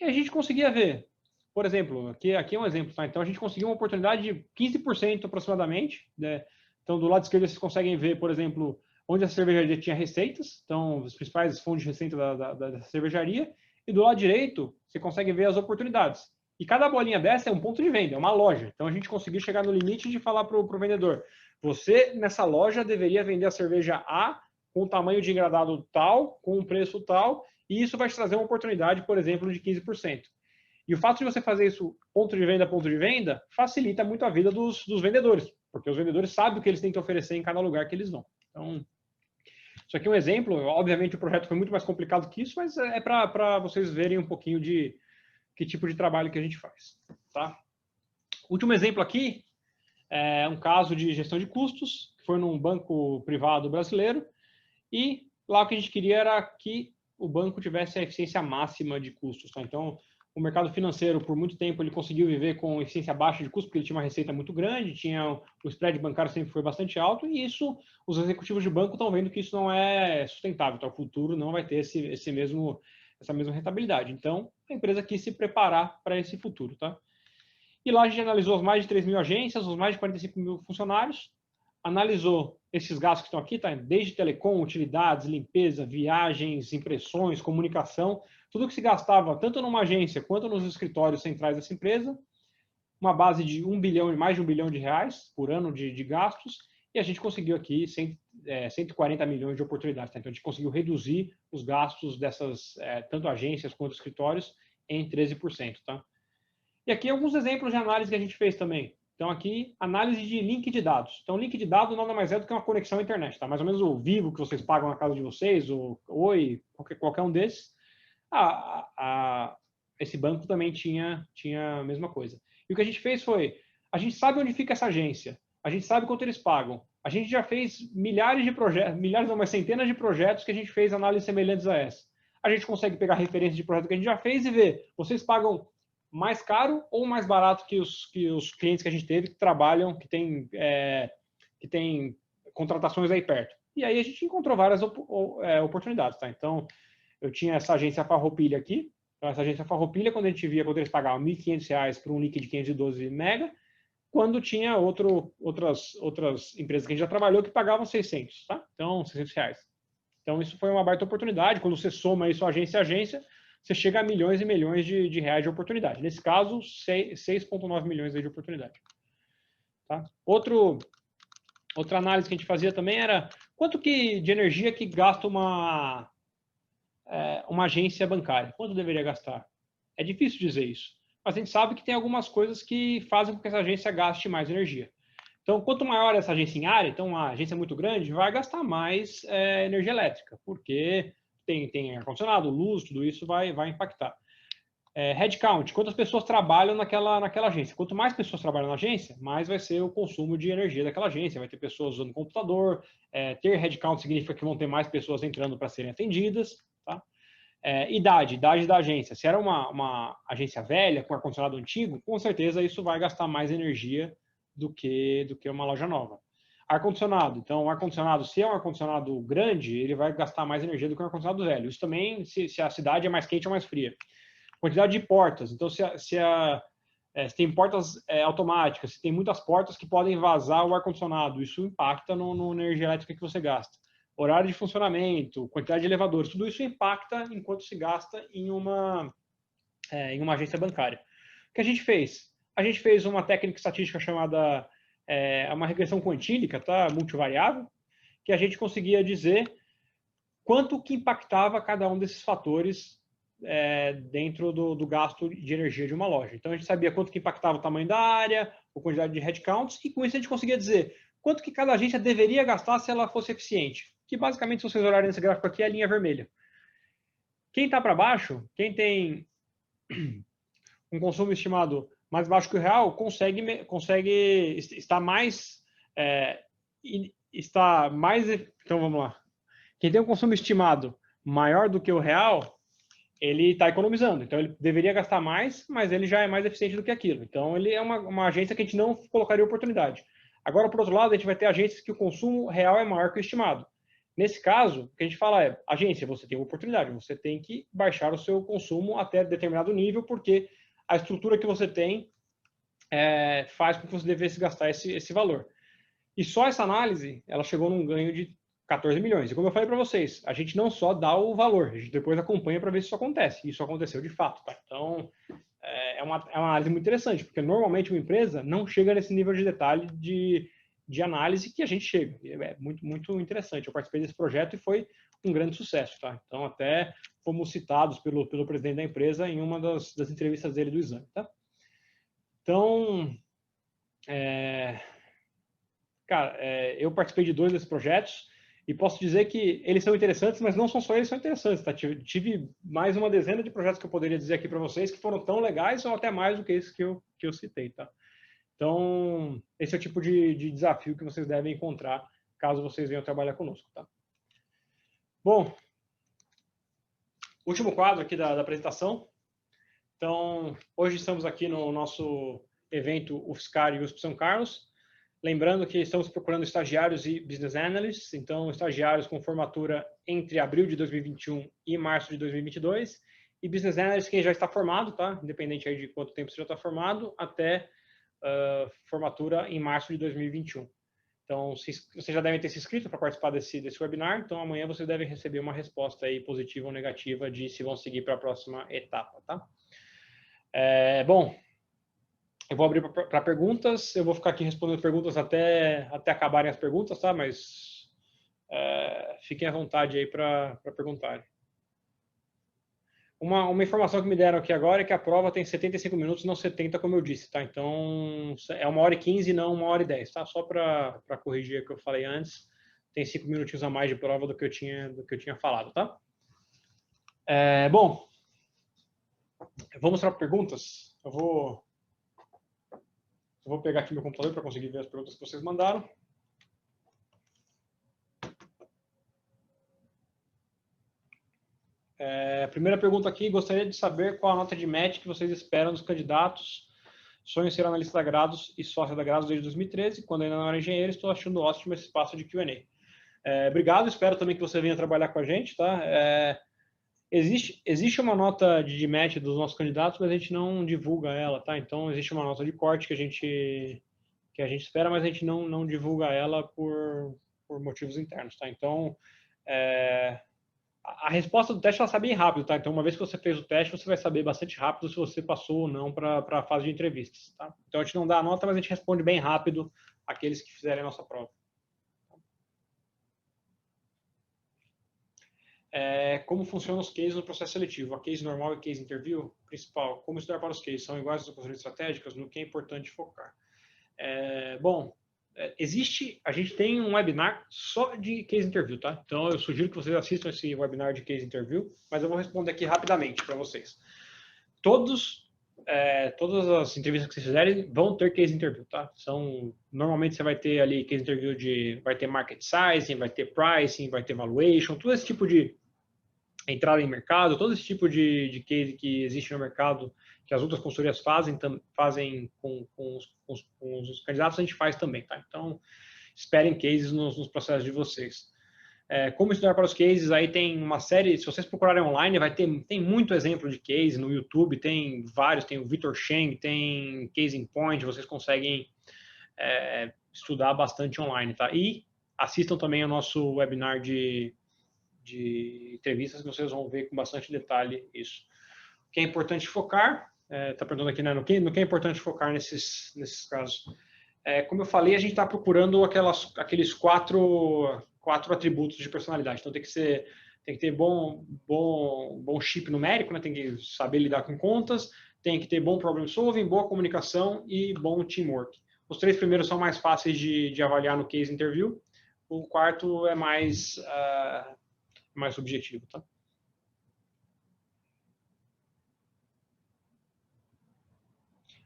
E a gente conseguia ver. Por exemplo, aqui é um exemplo, tá? Então a gente conseguiu uma oportunidade de 15% aproximadamente, né? Então do lado esquerdo vocês conseguem ver, por exemplo, onde a cervejaria tinha receitas, então os principais fontes de receita da cervejaria, e do lado direito você consegue ver as oportunidades. E cada bolinha dessa é um ponto de venda, é uma loja. Então a gente conseguiu chegar no limite de falar para o vendedor, você nessa loja deveria vender a cerveja A com tamanho de engradado tal, com um preço tal, e isso vai te trazer uma oportunidade, por exemplo, de 15%. E o fato de você fazer isso ponto de venda, facilita muito a vida dos vendedores, porque os vendedores sabem o que eles têm que oferecer em cada lugar que eles vão. Então, isso aqui é um exemplo. Obviamente, o projeto foi muito mais complicado que isso, mas é para vocês verem um pouquinho de que tipo de trabalho que a gente faz. Tá? Último exemplo aqui é um caso de gestão de custos, que foi num banco privado brasileiro, e lá o que a gente queria era que o banco tivesse a eficiência máxima de custos. Tá? Então, o mercado financeiro, por muito tempo, ele conseguiu viver com eficiência baixa de custo, porque ele tinha uma receita muito grande, o spread bancário sempre foi bastante alto, e isso, os executivos de banco estão vendo que isso não é sustentável, então o futuro não vai ter essa mesma rentabilidade. Então, a empresa quis se preparar para esse futuro. Tá? E lá a gente analisou as mais de 3 mil agências, os mais de 45 mil funcionários, analisou esses gastos que estão aqui, tá? Desde telecom, utilidades, limpeza, viagens, impressões, comunicação, tudo que se gastava tanto numa agência quanto nos escritórios centrais dessa empresa, uma base de mais de 1 bilhão de reais por ano de gastos, e a gente conseguiu aqui 140 milhões de oportunidades. Tá? Então, a gente conseguiu reduzir os gastos dessas, tanto agências quanto escritórios, em 13%. Tá? E aqui alguns exemplos de análise que a gente fez também. Então, aqui, análise de link de dados. Então, link de dados nada mais é do que uma conexão à internet. Tá? Mais ou menos o Vivo que vocês pagam na casa de vocês, o Oi, qualquer um desses. Esse banco também tinha a mesma coisa. E o que a gente fez foi, a gente sabe onde fica essa agência, a gente sabe quanto eles pagam, a gente já fez milhares de projetos, mas centenas de projetos que a gente fez análises semelhantes a essa. A gente consegue pegar referência de projeto que a gente já fez e ver, vocês pagam mais caro ou mais barato que os clientes que a gente teve que trabalham, que tem contratações aí perto. E aí a gente encontrou várias oportunidades. Tá? Então, eu tinha essa agência Farroupilha aqui. Então, essa agência Farroupilha, quando eles pagavam R$ 1.500 por um link de 512 mega, quando tinha outras empresas que a gente já trabalhou que pagavam 600, tá? Então, R$600. Então, isso foi uma baita oportunidade. Quando você soma isso agência a agência, você chega a milhões e milhões de reais de oportunidade. Nesse caso, 6,9 milhões de oportunidade. Tá? Outra análise que a gente fazia também era quanto de energia que gasta uma agência bancária. Quanto deveria gastar? É difícil dizer isso. Mas a gente sabe que tem algumas coisas que fazem com que essa agência gaste mais energia. Então, quanto maior essa agência em área, então uma agência muito grande, vai gastar mais energia elétrica, porque tem ar-condicionado, luz, tudo isso vai impactar. Headcount, quantas pessoas trabalham naquela agência. Quanto mais pessoas trabalham na agência, mais vai ser o consumo de energia daquela agência. Vai ter pessoas usando computador. Ter headcount significa que vão ter mais pessoas entrando para serem atendidas. Tá? Idade da agência. Se era uma agência velha, com ar-condicionado antigo, com certeza isso vai gastar mais energia do que uma loja nova. Ar-condicionado. Então, ar-condicionado, se é um ar-condicionado grande, ele vai gastar mais energia do que um ar-condicionado velho. Isso também, se a cidade é mais quente ou mais fria. Quantidade de portas. Então, se tem portas automáticas, se tem muitas portas que podem vazar o ar-condicionado, isso impacta na energia elétrica que você gasta. Horário de funcionamento, quantidade de elevadores, tudo isso impacta enquanto se gasta em uma agência bancária. O que a gente fez? A gente fez uma técnica estatística chamada uma regressão quantílica, tá? Multivariável, que a gente conseguia dizer quanto que impactava cada um desses fatores dentro do gasto de energia de uma loja. Então, a gente sabia quanto que impactava o tamanho da área, a quantidade de headcounts, e com isso a gente conseguia dizer quanto que cada agência deveria gastar se ela fosse eficiente. Que, basicamente, se vocês olharem nesse gráfico aqui, é a linha vermelha. Quem está para baixo, quem tem um consumo estimado mais baixo que o real, consegue estar mais... Então, vamos lá. Quem tem um consumo estimado maior do que o real, ele está economizando. Então, ele deveria gastar mais, mas ele já é mais eficiente do que aquilo. Então, ele é uma agência que a gente não colocaria oportunidade. Agora, por outro lado, a gente vai ter agências que o consumo real é maior que o estimado. Nesse caso, o que a gente fala é, agência, você tem uma oportunidade, você tem que baixar o seu consumo até determinado nível, porque a estrutura que você tem faz com que você devesse gastar esse valor. E só essa análise, ela chegou num ganho de 14 milhões. E como eu falei para vocês, a gente não só dá o valor, a gente depois acompanha para ver se isso acontece. E isso aconteceu de fato. Tá? Então, é uma análise muito interessante, porque normalmente uma empresa não chega nesse nível de detalhe de análise que a gente chega. É muito, muito interessante. Eu participei desse projeto e foi um grande sucesso. Tá? Então, até fomos citados pelo presidente da empresa em uma das entrevistas dele do exame. Tá? Então, cara, eu participei de 2 desses projetos e posso dizer que eles são interessantes, mas não são só eles que são interessantes. Tá? Tive mais uma dezena de projetos que eu poderia dizer aqui para vocês que foram tão legais ou até mais do que esses que eu citei. Tá? Então, esse é o tipo de desafio que vocês devem encontrar caso vocês venham trabalhar conosco. Tá? Bom, último quadro aqui da apresentação. Então, hoje estamos aqui no nosso evento UFSCar e USP São Carlos. Lembrando que estamos procurando estagiários e business analysts, então estagiários com formatura entre abril de 2021 e março de 2022, e business analysts quem já está formado, tá? Independente aí de quanto tempo você já está formado, até formatura em março de 2021. Então, vocês já devem ter se inscrito para participar desse webinar, então amanhã vocês devem receber uma resposta aí positiva ou negativa de se vão seguir para a próxima etapa, tá? Bom, eu vou abrir para perguntas, eu vou ficar aqui respondendo perguntas até acabarem as perguntas, tá? Mas fiquem à vontade aí para perguntarem. Uma informação que me deram aqui agora é que a prova tem 75 minutos, não 70, como eu disse, tá? Então, é 1h15 e não 1h10, tá? Só para corrigir o que eu falei antes, tem 5 minutinhos a mais de prova do que eu tinha falado, tá? Bom, vamos para perguntas. Eu vou pegar aqui meu computador para conseguir ver as perguntas que vocês mandaram. Primeira pergunta aqui, gostaria de saber qual a nota de match que vocês esperam dos candidatos. Sonho ser analista da Grados e sócio da Grados desde 2013, quando ainda não era engenheiro, estou achando ótimo esse espaço de Q&A. Obrigado, espero também que você venha trabalhar com a gente, tá? Existe uma nota de match dos nossos candidatos, mas a gente não divulga ela, tá? Então, existe uma nota de corte que a gente espera, mas a gente não divulga ela por motivos internos, tá? Então, a resposta do teste ela sai bem rápido, tá? Então, uma vez que você fez o teste, você vai saber bastante rápido se você passou ou não para a fase de entrevistas, tá? Então, a gente não dá a nota, mas a gente responde bem rápido aqueles que fizerem a nossa prova. Como funcionam os cases no processo seletivo? A case normal e case interview? Principal, como estudar para os cases? São iguais às oportunidades estratégicas? No que é importante focar? Bom, a gente tem um webinar só de case interview, tá? Então, eu sugiro que vocês assistam esse webinar de case interview, mas eu vou responder aqui rapidamente para vocês. Todas as entrevistas que vocês fizerem vão ter case interview, tá? Normalmente você vai ter ali case interview vai ter market sizing, vai ter pricing, vai ter valuation, todo esse tipo de entrada em mercado, todo esse tipo de case que existe no mercado, que as outras consultorias fazem com os candidatos, a gente faz também, tá? Então, esperem cases nos processos de vocês. Como estudar para os cases, aí tem uma série, se vocês procurarem online, tem muito exemplo de case no YouTube, tem vários, tem o Victor Cheng, tem Casing Point, vocês conseguem estudar bastante online, tá? E assistam também ao nosso webinar de entrevistas, que vocês vão ver com bastante detalhe isso. O que é importante focar, está perguntando aqui, né, no que é importante focar nesses casos. Como eu falei, a gente está procurando aqueles quatro atributos de personalidade. Então, tem que ter bom chip numérico, né, tem que saber lidar com contas, tem que ter bom problem solving, boa comunicação e bom teamwork. Os 3 primeiros são mais fáceis de avaliar no case interview, o quarto é mais subjetivo, tá?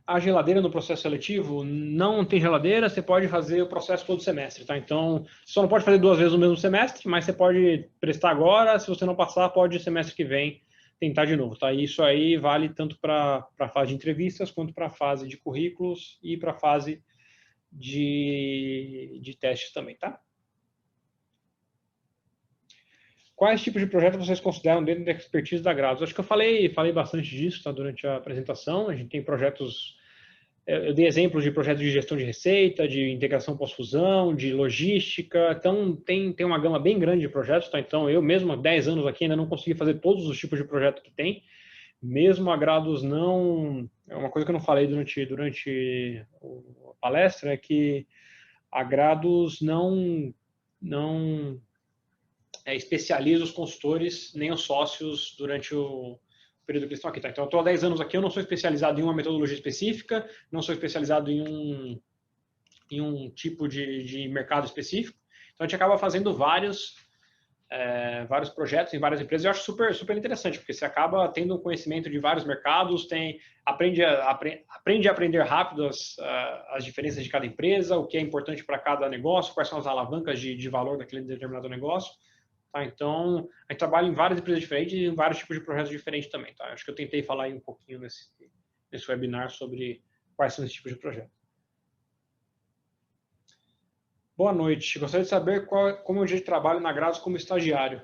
A geladeira no processo seletivo, não tem geladeira, você pode fazer o processo todo semestre, tá? Então, você só não pode fazer 2 vezes no mesmo semestre, mas você pode prestar agora, se você não passar, pode semestre que vem tentar de novo, tá? E isso aí vale tanto para a fase de entrevistas, quanto para a fase de currículos e para a fase de testes também, tá? Quais tipos de projetos vocês consideram dentro da expertise da Grados? Acho que eu falei bastante disso, tá, durante a apresentação. A gente tem projetos, eu dei exemplos de projetos de gestão de receita, de integração pós-fusão, de logística. Então, tem uma gama bem grande de projetos, tá? Então, eu mesmo há 10 anos aqui ainda não consegui fazer todos os tipos de projeto que tem. Mesmo a Grados não... É uma coisa que eu não falei durante a palestra, é que a Grados não especializa os consultores nem os sócios durante o período que eles estão aqui. Tá? Então, eu estou há 10 anos aqui, eu não sou especializado em uma metodologia específica, não sou especializado em um tipo de mercado específico. Então, a gente acaba fazendo vários projetos em várias empresas. Eu acho super, super interessante, porque você acaba tendo um conhecimento de vários mercados, aprende a aprender rápido as diferenças de cada empresa, o que é importante para cada negócio, quais são as alavancas de valor daquele determinado negócio. Tá? Então, a gente trabalha em várias empresas diferentes e em vários tipos de projetos diferentes também. Tá? Acho que eu tentei falar aí um pouquinho nesse webinar sobre quais são esses tipos de projetos. Boa noite. Gostaria de saber como é o dia de trabalho na Grados como estagiário.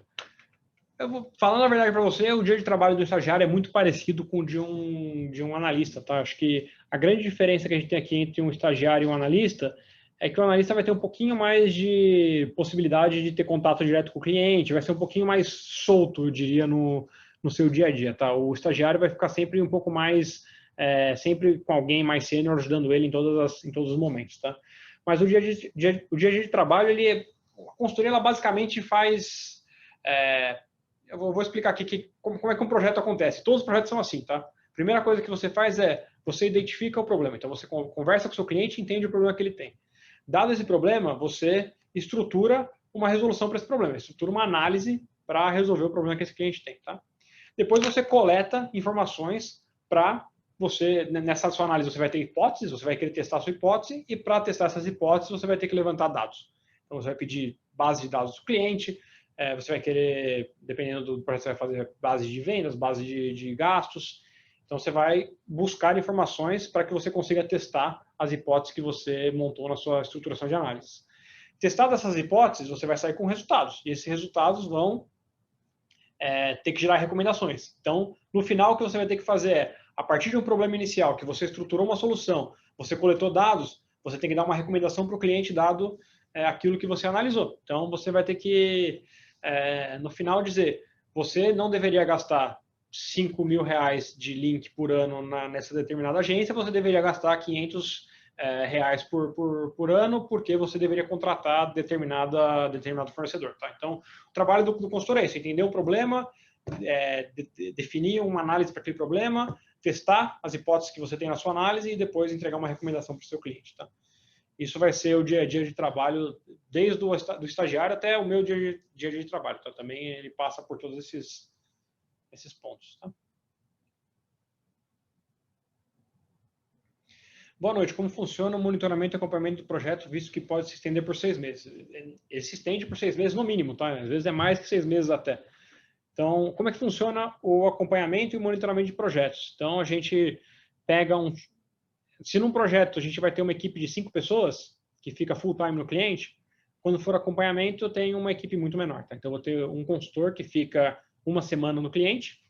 Eu vou falando a verdade para você, o dia de trabalho do estagiário é muito parecido com o de um analista. Tá? Acho que a grande diferença que a gente tem aqui entre um estagiário e um analista é que o analista vai ter um pouquinho mais de possibilidade de ter contato direto com o cliente, vai ser um pouquinho mais solto, eu diria, no seu dia a dia, tá? O estagiário vai ficar sempre um pouco mais, sempre com alguém mais sênior ajudando ele em todos os momentos, tá? Mas o dia a dia de trabalho, a consultoria, ela basicamente faz... eu vou explicar aqui como é que um projeto acontece. Todos os projetos são assim, tá? A primeira coisa que você faz é, você identifica o problema. Então, você conversa com o seu cliente e entende o problema que ele tem. Dado esse problema, você estrutura uma resolução para esse problema, estrutura uma análise para resolver o problema que esse cliente tem, tá? Depois você coleta informações para você, nessa sua análise, você vai ter hipóteses, você vai querer testar a sua hipótese, e para testar essas hipóteses, você vai ter que levantar dados. Então, você vai pedir base de dados do cliente, você vai querer, dependendo do projeto, você vai fazer base de vendas, base de gastos. Então, você vai buscar informações para que você consiga testar as hipóteses que você montou na sua estruturação de análise. Testadas essas hipóteses, você vai sair com resultados. E esses resultados vão ter que gerar recomendações. Então, no final, o que você vai ter que fazer é, a partir de um problema inicial, que você estruturou uma solução, você coletou dados, você tem que dar uma recomendação para o cliente dado aquilo que você analisou. Então, você vai ter que, no final, dizer, você não deveria gastar R$5.000 de link por ano nessa determinada agência, você deveria gastar R$500 por ano, porque você deveria contratar determinado fornecedor. Tá? Então, o trabalho do consultor é esse, entender o problema, definir uma análise para aquele problema, testar as hipóteses que você tem na sua análise e depois entregar uma recomendação para o seu cliente. Tá? Isso vai ser o dia a dia de trabalho, desde do estagiário até o meu dia a dia de trabalho. Tá? Também ele passa por todos esses pontos. Tá? Boa noite. Como funciona o monitoramento e acompanhamento do projeto, visto que pode se estender por 6 meses? Ele se estende por 6 meses no mínimo, tá? Às vezes é mais que 6 meses até. Então, como é que funciona o acompanhamento e o monitoramento de projetos? Então, a gente pega se num projeto a gente vai ter uma equipe de 5 pessoas, que fica full time no cliente, quando for acompanhamento, eu tenho uma equipe muito menor, tá? Então, eu vou ter um consultor que fica uma semana no cliente,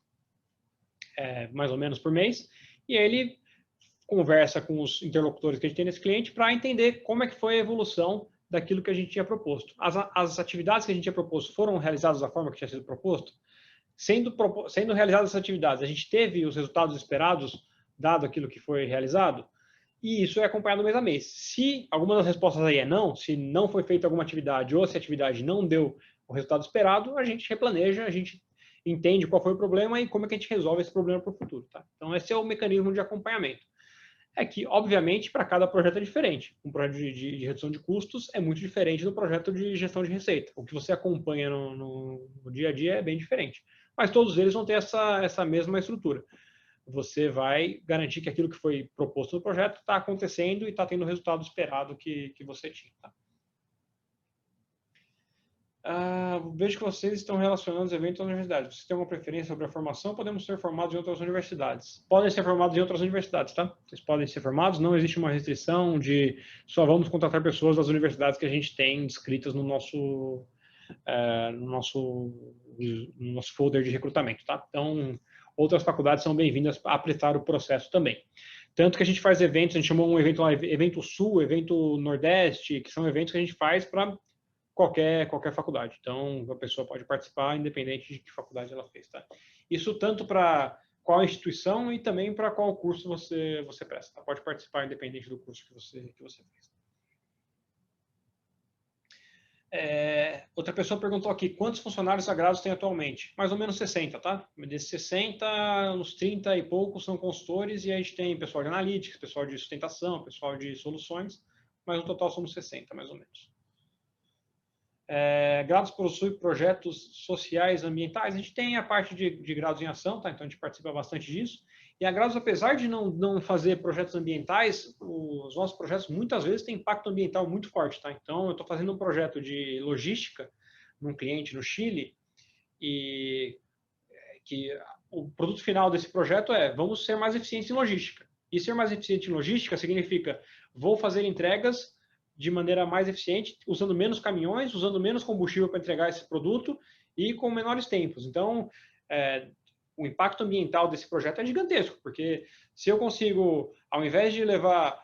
mais ou menos por mês, e ele conversa com os interlocutores que a gente tem nesse cliente para entender como é que foi a evolução daquilo que a gente tinha proposto. As atividades que a gente tinha proposto foram realizadas da forma que tinha sido proposto? Sendo realizadas essas atividades, a gente teve os resultados esperados, dado aquilo que foi realizado? E isso é acompanhado mês a mês. Se alguma das respostas aí é não, se não foi feita alguma atividade ou se a atividade não deu o resultado esperado, a gente replaneja, a gente entende qual foi o problema e como é que a gente resolve esse problema para o futuro. Tá? Então, esse é o mecanismo de acompanhamento. É que, obviamente, para cada projeto é diferente. Um projeto de redução de custos é muito diferente do projeto de gestão de receita. O que você acompanha no dia a dia é bem diferente. Mas todos eles vão ter essa mesma estrutura. Você vai garantir que aquilo que foi proposto no projeto está acontecendo e está tendo o resultado esperado que você tinha. Tá? Vejo que vocês estão relacionando os eventos às universidades. Vocês têm uma preferência sobre a formação? Podemos ser formados em outras universidades. Podem ser formados em outras universidades, tá? Vocês podem ser formados, não existe uma restrição de só vamos contratar pessoas das universidades que a gente tem inscritas no nosso folder de recrutamento, tá? Então, outras faculdades são bem-vindas a prestar o processo também. Tanto que a gente faz eventos, a gente chamou um evento lá, evento Sul, evento Nordeste, que são eventos que a gente faz para qualquer faculdade. Então, a pessoa pode participar, independente de que faculdade ela fez, tá? Isso tanto para qual instituição e também para qual curso você presta. Tá? Pode participar, independente do curso que você fez. Outra pessoa perguntou aqui, quantos funcionários sagrados tem atualmente? Mais ou menos 60, tá? Desses 60, uns 30 e poucos são consultores, e a gente tem pessoal de analytics, pessoal de sustentação, pessoal de soluções, mas no total somos 60, mais ou menos. Grados possui projetos sociais ambientais. A gente tem a parte de grados em ação, tá? Então a gente participa bastante disso. E a Grados, apesar de não fazer projetos ambientais, os nossos projetos muitas vezes têm impacto ambiental muito forte. Tá? Então eu estou fazendo um projeto de logística num cliente no Chile, e que o produto final desse projeto vamos ser mais eficientes em logística. E ser mais eficiente em logística significa vou fazer entregas de maneira mais eficiente, usando menos caminhões, usando menos combustível para entregar esse produto e com menores tempos. Então, o impacto ambiental desse projeto é gigantesco, porque se eu consigo, ao invés de levar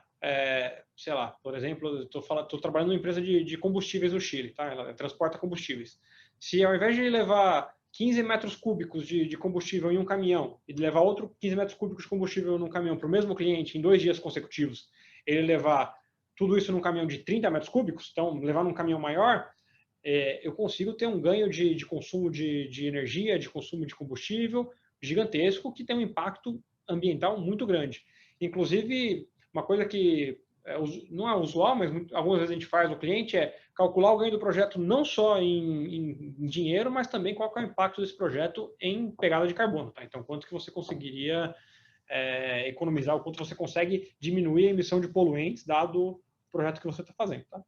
sei lá, por exemplo, estou trabalhando numa empresa de combustíveis no Chile, tá? Ela transporta combustíveis. Se ao invés de levar 15 metros cúbicos de combustível em um caminhão e de levar outro 15 metros cúbicos de combustível num caminhão para o mesmo cliente em 2 dias consecutivos, ele levar tudo isso num caminhão de 30 metros cúbicos, então levar num caminhão maior, eu consigo ter um ganho de consumo de energia, de consumo de combustível gigantesco, que tem um impacto ambiental muito grande. Inclusive, uma coisa que não é usual, mas algumas vezes a gente faz no cliente, é calcular o ganho do projeto não só em dinheiro, mas também qual é o impacto desse projeto em pegada de carbono. Tá? Então, quanto que você conseguiria economizar, o quanto você consegue diminuir a emissão de poluentes, dado o projeto que você está fazendo. Tá?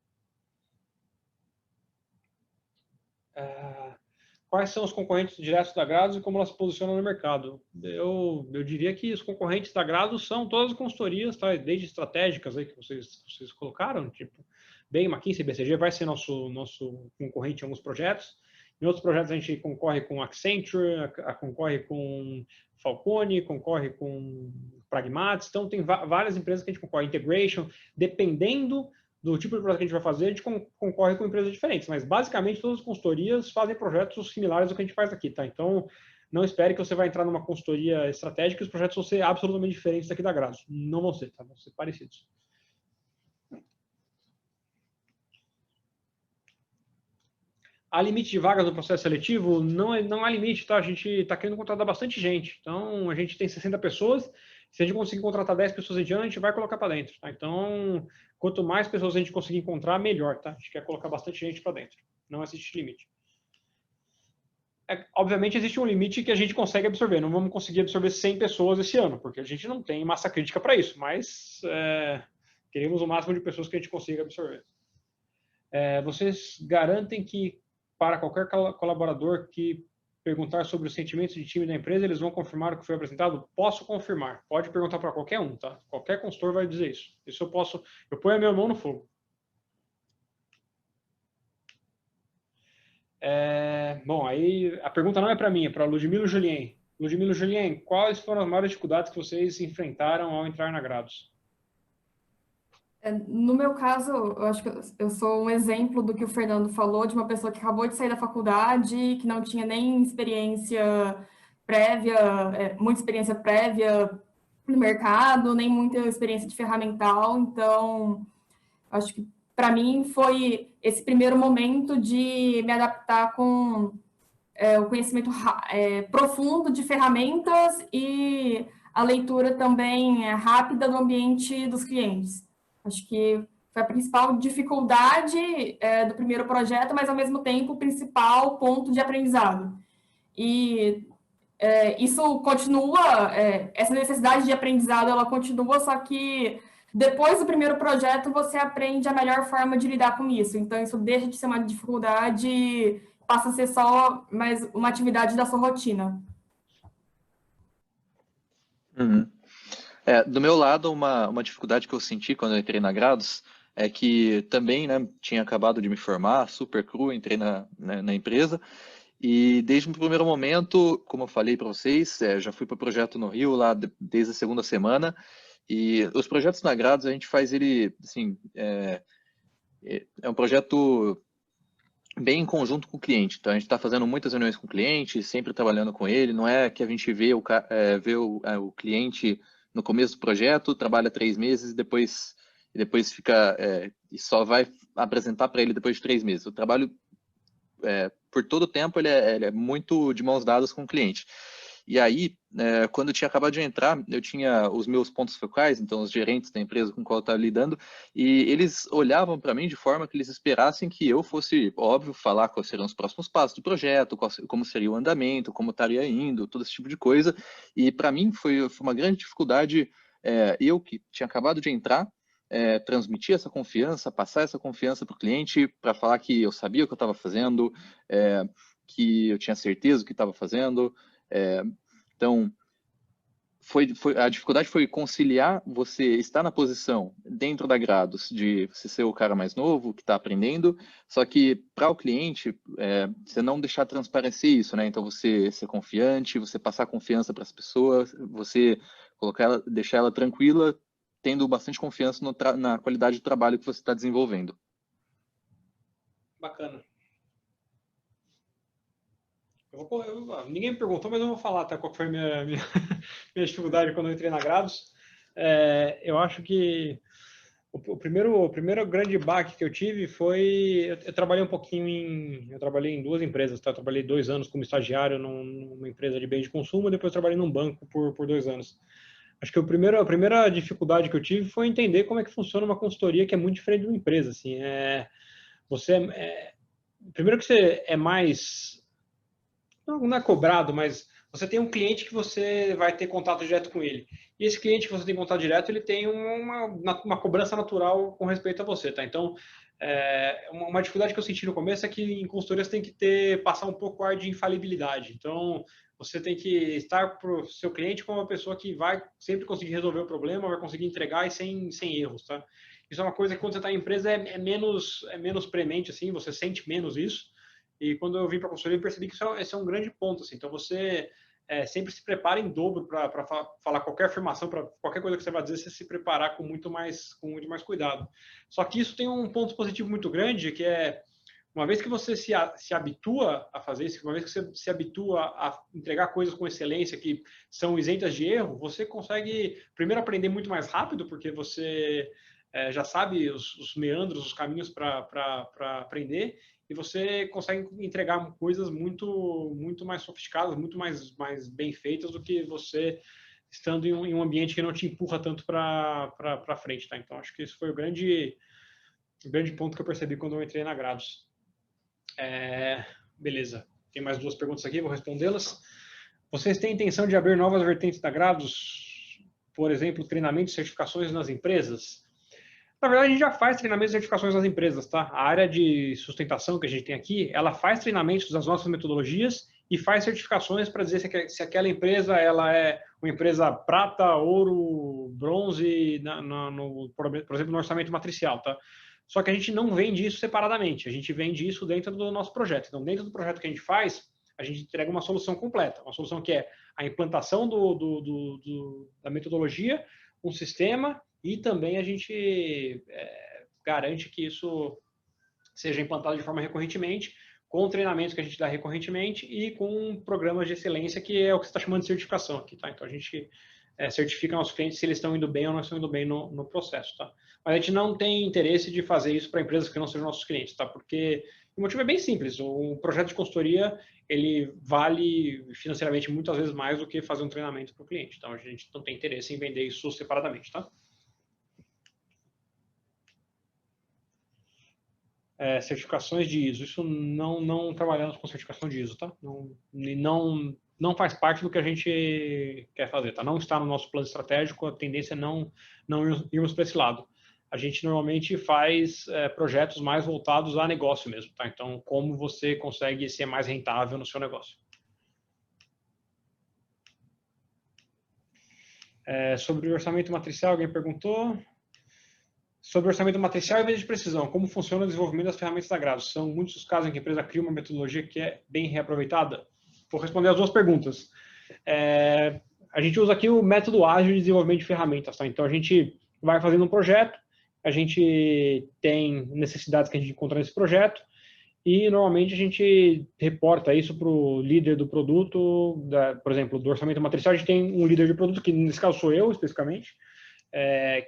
Quais são os concorrentes diretos da Grados e como elas se posicionam no mercado? Eu diria que os concorrentes da Grados são todas as consultorias, tá? Desde estratégicas aí que vocês colocaram, tipo Bain, McKinsey, BCG vai ser nosso concorrente em alguns projetos. Em outros projetos a gente concorre com Accenture, concorre com Falcone, concorre com Pragmatis, então tem várias empresas que a gente concorre, Integration, dependendo do tipo de projeto que a gente vai fazer, a gente concorre com empresas diferentes, mas basicamente todas as consultorias fazem projetos similares ao que a gente faz aqui, tá? Então, não espere que você vai entrar numa consultoria estratégica e os projetos vão ser absolutamente diferentes daqui da Grados. Não vão ser, tá? Vão ser parecidos. Há limite de vagas no processo seletivo? Não há limite, tá? A gente está querendo contratar bastante gente. Então, a gente tem 60 pessoas. Se a gente conseguir contratar 10 pessoas em diante, a gente vai colocar para dentro. Tá? Então, quanto mais pessoas a gente conseguir encontrar, melhor. Tá? A gente quer colocar bastante gente para dentro. Não existe limite. Obviamente, existe um limite que a gente consegue absorver. Não vamos conseguir absorver 100 pessoas esse ano, porque a gente não tem massa crítica para isso. Mas queremos o máximo de pessoas que a gente consiga absorver. Vocês garantem que para qualquer colaborador que perguntar sobre os sentimentos de time da empresa, eles vão confirmar o que foi apresentado? Posso confirmar. Pode perguntar para qualquer um, tá? Qualquer consultor vai dizer isso. Isso eu ponho a minha mão no fogo. Bom, aí a pergunta não é para mim, é para Ludmila Julien. Ludmila Julien, quais foram as maiores dificuldades que vocês enfrentaram ao entrar na Grados? No meu caso, eu acho que eu sou um exemplo do que o Fernando falou, de uma pessoa que acabou de sair da faculdade, que não tinha nem experiência prévia, muita experiência prévia no mercado, nem muita experiência de ferramental. Então, acho que para mim foi esse primeiro momento de me adaptar com o conhecimento profundo de ferramentas e a leitura também rápida do ambiente dos clientes. Acho que foi a principal dificuldade do primeiro projeto, mas, ao mesmo tempo, o principal ponto de aprendizado. E isso continua, essa necessidade de aprendizado, ela continua, só que depois do primeiro projeto, você aprende a melhor forma de lidar com isso. Então, isso deixa de ser uma dificuldade, passa a ser só mais uma atividade da sua rotina. Uhum. Do meu lado, uma dificuldade que eu senti quando eu entrei na Grados é que também, né, tinha acabado de me formar, super cru, entrei na empresa, e desde o primeiro momento, como eu falei para vocês, já fui para o projeto no Rio lá desde a segunda semana, e os projetos na Grados a gente faz ele, assim, é um projeto bem em conjunto com o cliente. Então, a gente está fazendo muitas reuniões com o cliente, sempre trabalhando com ele. Não é que a gente vê o cliente no começo do projeto, trabalha 3 meses e depois fica e só vai apresentar para ele depois de 3 meses. O trabalho, por todo o tempo, ele é muito de mãos dadas com o cliente. E aí, quando eu tinha acabado de entrar, eu tinha os meus pontos focais, então os gerentes da empresa com qual eu estava lidando, e eles olhavam para mim de forma que eles esperassem que eu fosse, óbvio, falar quais seriam os próximos passos do projeto, como seria o andamento, como estaria indo, todo esse tipo de coisa. E para mim foi uma grande dificuldade, eu que tinha acabado de entrar, transmitir essa confiança, passar essa confiança para o cliente, para falar que eu sabia o que eu estava fazendo, que eu tinha certeza do que estava fazendo. Então, a dificuldade foi conciliar você estar na posição dentro da Grados de você ser o cara mais novo que está aprendendo, só que para o cliente você não deixar transparecer isso, né? Então você ser confiante, você passar confiança para as pessoas, você deixar ela tranquila tendo bastante confiança na qualidade do trabalho que você está desenvolvendo. Bacana. Ninguém me perguntou, mas eu vou falar, tá? Qual foi a minha dificuldade quando eu entrei na Grados. Eu acho que o primeiro grande baque que eu tive foi... Eu trabalhei um pouquinho eu trabalhei em 2 empresas, tá? Eu trabalhei 2 anos como estagiário numa empresa de bens de consumo, e depois trabalhei num banco por 2 anos. Acho que a primeira dificuldade que eu tive foi entender como é que funciona uma consultoria que é muito diferente de uma empresa, assim. Primeiro que você é mais... Não é cobrado, mas você tem um cliente que você vai ter contato direto com ele. E esse cliente que você tem contato direto, ele tem uma cobrança natural com respeito a você, tá? Então, uma dificuldade que eu senti no começo é que em consultoria você tem que passar um pouco ar de infalibilidade. Então, você tem que estar para o seu cliente como uma pessoa que vai sempre conseguir resolver o problema, vai conseguir entregar e sem erros, tá? Isso é uma coisa que quando você está em empresa é menos premente, assim, você sente menos isso. E quando eu vim para a consultoria, eu percebi que esse é um grande ponto, assim. Então, você sempre se prepara em dobro para falar qualquer afirmação, para qualquer coisa que você vai dizer, você se preparar com muito mais cuidado. Só que isso tem um ponto positivo muito grande, que é, uma vez que você se habitua a fazer isso, uma vez que você se habitua a entregar coisas com excelência, que são isentas de erro, você consegue, primeiro, aprender muito mais rápido, porque você já sabe os meandros, os caminhos para aprender, e você consegue entregar coisas muito mais sofisticadas, muito mais bem feitas do que você estando em um ambiente que não te empurra tanto para frente, tá? Então, acho que esse foi o grande ponto que eu percebi quando eu entrei na Grados. Beleza. Tem mais 2 perguntas aqui, vou respondê-las. Vocês têm intenção de abrir novas vertentes da Grados? Por exemplo, treinamentos e certificações nas empresas? Na verdade, a gente já faz treinamentos e certificações nas empresas, tá? A área de sustentação que a gente tem aqui, ela faz treinamentos das nossas metodologias e faz certificações para dizer se aquela empresa ela é uma empresa prata, ouro, bronze, por exemplo, no orçamento matricial, tá? Só que a gente não vende isso separadamente, a gente vende isso dentro do nosso projeto. Então, dentro do projeto que a gente faz, a gente entrega uma solução completa, uma solução que é a implantação da metodologia, um sistema, e também a gente garante que isso seja implantado de forma recorrentemente, com treinamentos que a gente dá recorrentemente e com programas de excelência, que é o que você está chamando de certificação aqui, tá? Então, a gente certifica nossos clientes se eles estão indo bem ou não estão indo bem no processo, tá? Mas a gente não tem interesse de fazer isso para empresas que não sejam nossos clientes, tá? Porque o motivo é bem simples. Um projeto de consultoria, ele vale financeiramente muitas vezes mais do que fazer um treinamento para o cliente. Então, a gente não tem interesse em vender isso separadamente, tá? Certificações de ISO. Isso não trabalhamos com certificação de ISO, tá? Não faz parte do que a gente quer fazer, tá? Não está no nosso plano estratégico, a tendência é não irmos para esse lado. A gente normalmente faz projetos mais voltados a negócio mesmo, tá? Então, como você consegue ser mais rentável no seu negócio. Sobre o orçamento matricial, alguém perguntou? Sobre orçamento matricial e média de precisão, como funciona o desenvolvimento das ferramentas da Grados? São muitos os casos em que a empresa cria uma metodologia que é bem reaproveitada? Vou responder as 2 perguntas. A gente usa aqui o método ágil de desenvolvimento de ferramentas, tá? Então, a gente vai fazendo um projeto, a gente tem necessidades que a gente encontra nesse projeto, e normalmente a gente reporta isso para o líder do produto, por exemplo, do orçamento matricial, a gente tem um líder de produto, que nesse caso sou eu, especificamente,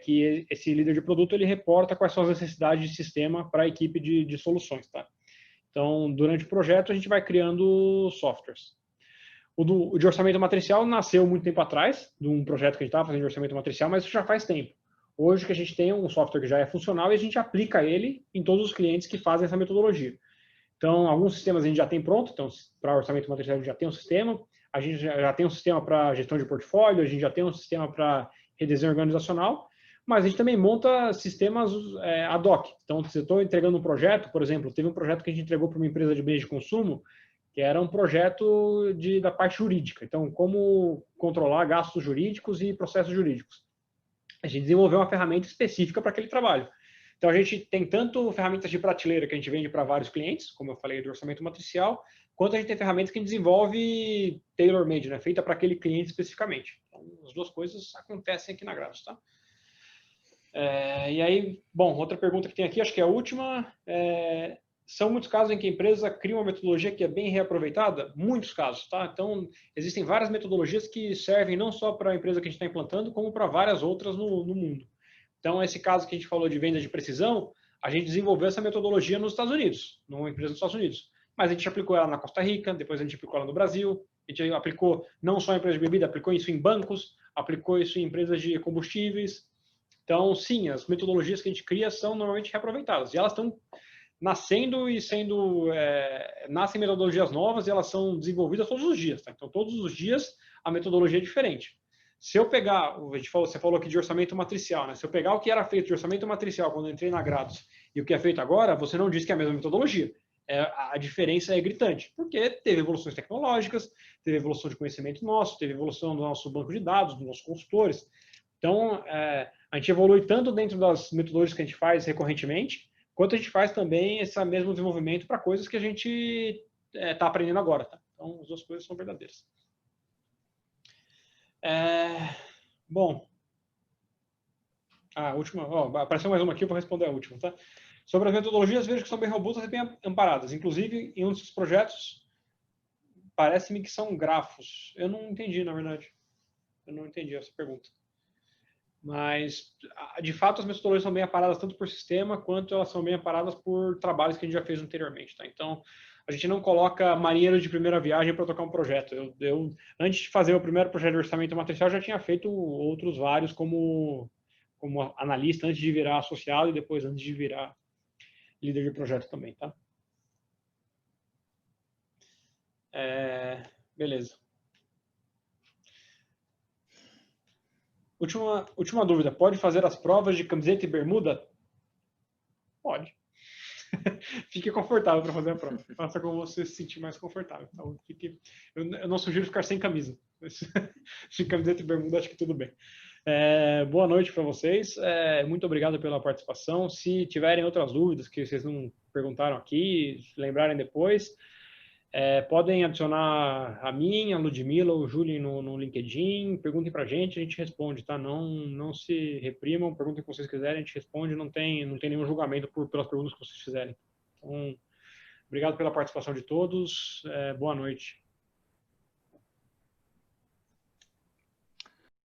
que esse líder de produto ele reporta quais são as necessidades de sistema para a equipe de soluções, tá? Então, durante o projeto, a gente vai criando softwares. O de orçamento matricial nasceu muito tempo atrás, de um projeto que a gente estava fazendo de orçamento matricial, mas isso já faz tempo. Hoje que a gente tem um software que já é funcional e a gente aplica ele em todos os clientes que fazem essa metodologia. Então, alguns sistemas a gente já tem pronto, então, para orçamento matricial a gente já tem um sistema, a gente já tem um sistema para gestão de portfólio, a gente já tem um sistema para redesenho organizacional, mas a gente também monta sistemas ad hoc. Então, se eu estou entregando um projeto, por exemplo, teve um projeto que a gente entregou para uma empresa de bens de consumo, que era um projeto da parte jurídica. Então, como controlar gastos jurídicos e processos jurídicos. A gente desenvolveu uma ferramenta específica para aquele trabalho. Então, a gente tem tanto ferramentas de prateleira que a gente vende para vários clientes, como eu falei do orçamento matricial, quanto a gente tem ferramentas que a gente desenvolve tailor-made, né, feita para aquele cliente especificamente. Então, as 2 coisas acontecem aqui na Grados, tá? E aí, bom, outra pergunta que tem aqui, acho que é a última, são muitos casos em que a empresa cria uma metodologia que é bem reaproveitada? Muitos casos, tá? Então, existem várias metodologias que servem não só para a empresa que a gente está implantando, como para várias outras no mundo. Então, esse caso que a gente falou de venda de precisão, a gente desenvolveu essa metodologia nos Estados Unidos, numa empresa nos Estados Unidos. Mas a gente aplicou ela na Costa Rica, depois a gente aplicou ela no Brasil, a gente aplicou não só em empresas de bebida, aplicou isso em bancos, aplicou isso em empresas de combustíveis. Então, sim, as metodologias que a gente cria são normalmente reaproveitadas. E elas estão nascendo e nascem metodologias novas e elas são desenvolvidas todos os dias. Tá? Então, todos os dias a metodologia é diferente. Se eu pegar, você falou aqui de orçamento matricial, né? Se eu pegar o que era feito de orçamento matricial quando eu entrei na Grados e o que é feito agora, você não diz que é a mesma metodologia. A diferença é gritante, porque teve evoluções tecnológicas, teve evolução de conhecimento nosso, teve evolução do nosso banco de dados, dos nossos consultores. Então, a gente evolui tanto dentro das metodologias que a gente faz recorrentemente, quanto a gente faz também esse mesmo desenvolvimento para coisas que a gente está aprendendo agora. Tá? Então, as duas coisas são verdadeiras. Bom, a última, apareceu mais uma aqui, eu vou responder a última, tá? Sobre as metodologias, vejo que são bem robustas e bem amparadas. Inclusive, em um dos projetos, parece-me que são grafos. Eu não entendi, na verdade. Eu não entendi essa pergunta. Mas, de fato, as metodologias são bem amparadas tanto por sistema, quanto elas são bem amparadas por trabalhos que a gente já fez anteriormente, tá? Então, a gente não coloca marinheiros de primeira viagem para tocar um projeto. Antes de fazer o primeiro projeto de orçamento matricial, já tinha feito outros vários como analista, antes de virar associado e depois antes de virar líder de projeto também, tá? Beleza. Última dúvida. Pode fazer as provas de camiseta e bermuda? Pode. Fique confortável para fazer a prova. Faça como você se sentir mais confortável. Então, eu não sugiro ficar sem camisa. De camiseta e bermuda, acho que tudo bem. Boa noite para vocês. Muito obrigado pela participação. Se tiverem outras dúvidas que vocês não perguntaram aqui, lembrarem depois, podem adicionar a mim, a Ludmila, o Júlio no LinkedIn. Perguntem para a gente responde, tá? Não se reprimam, perguntem o que vocês quiserem, a gente responde. Não tem nenhum julgamento pelas perguntas que vocês fizerem. Então, obrigado pela participação de todos. Boa noite.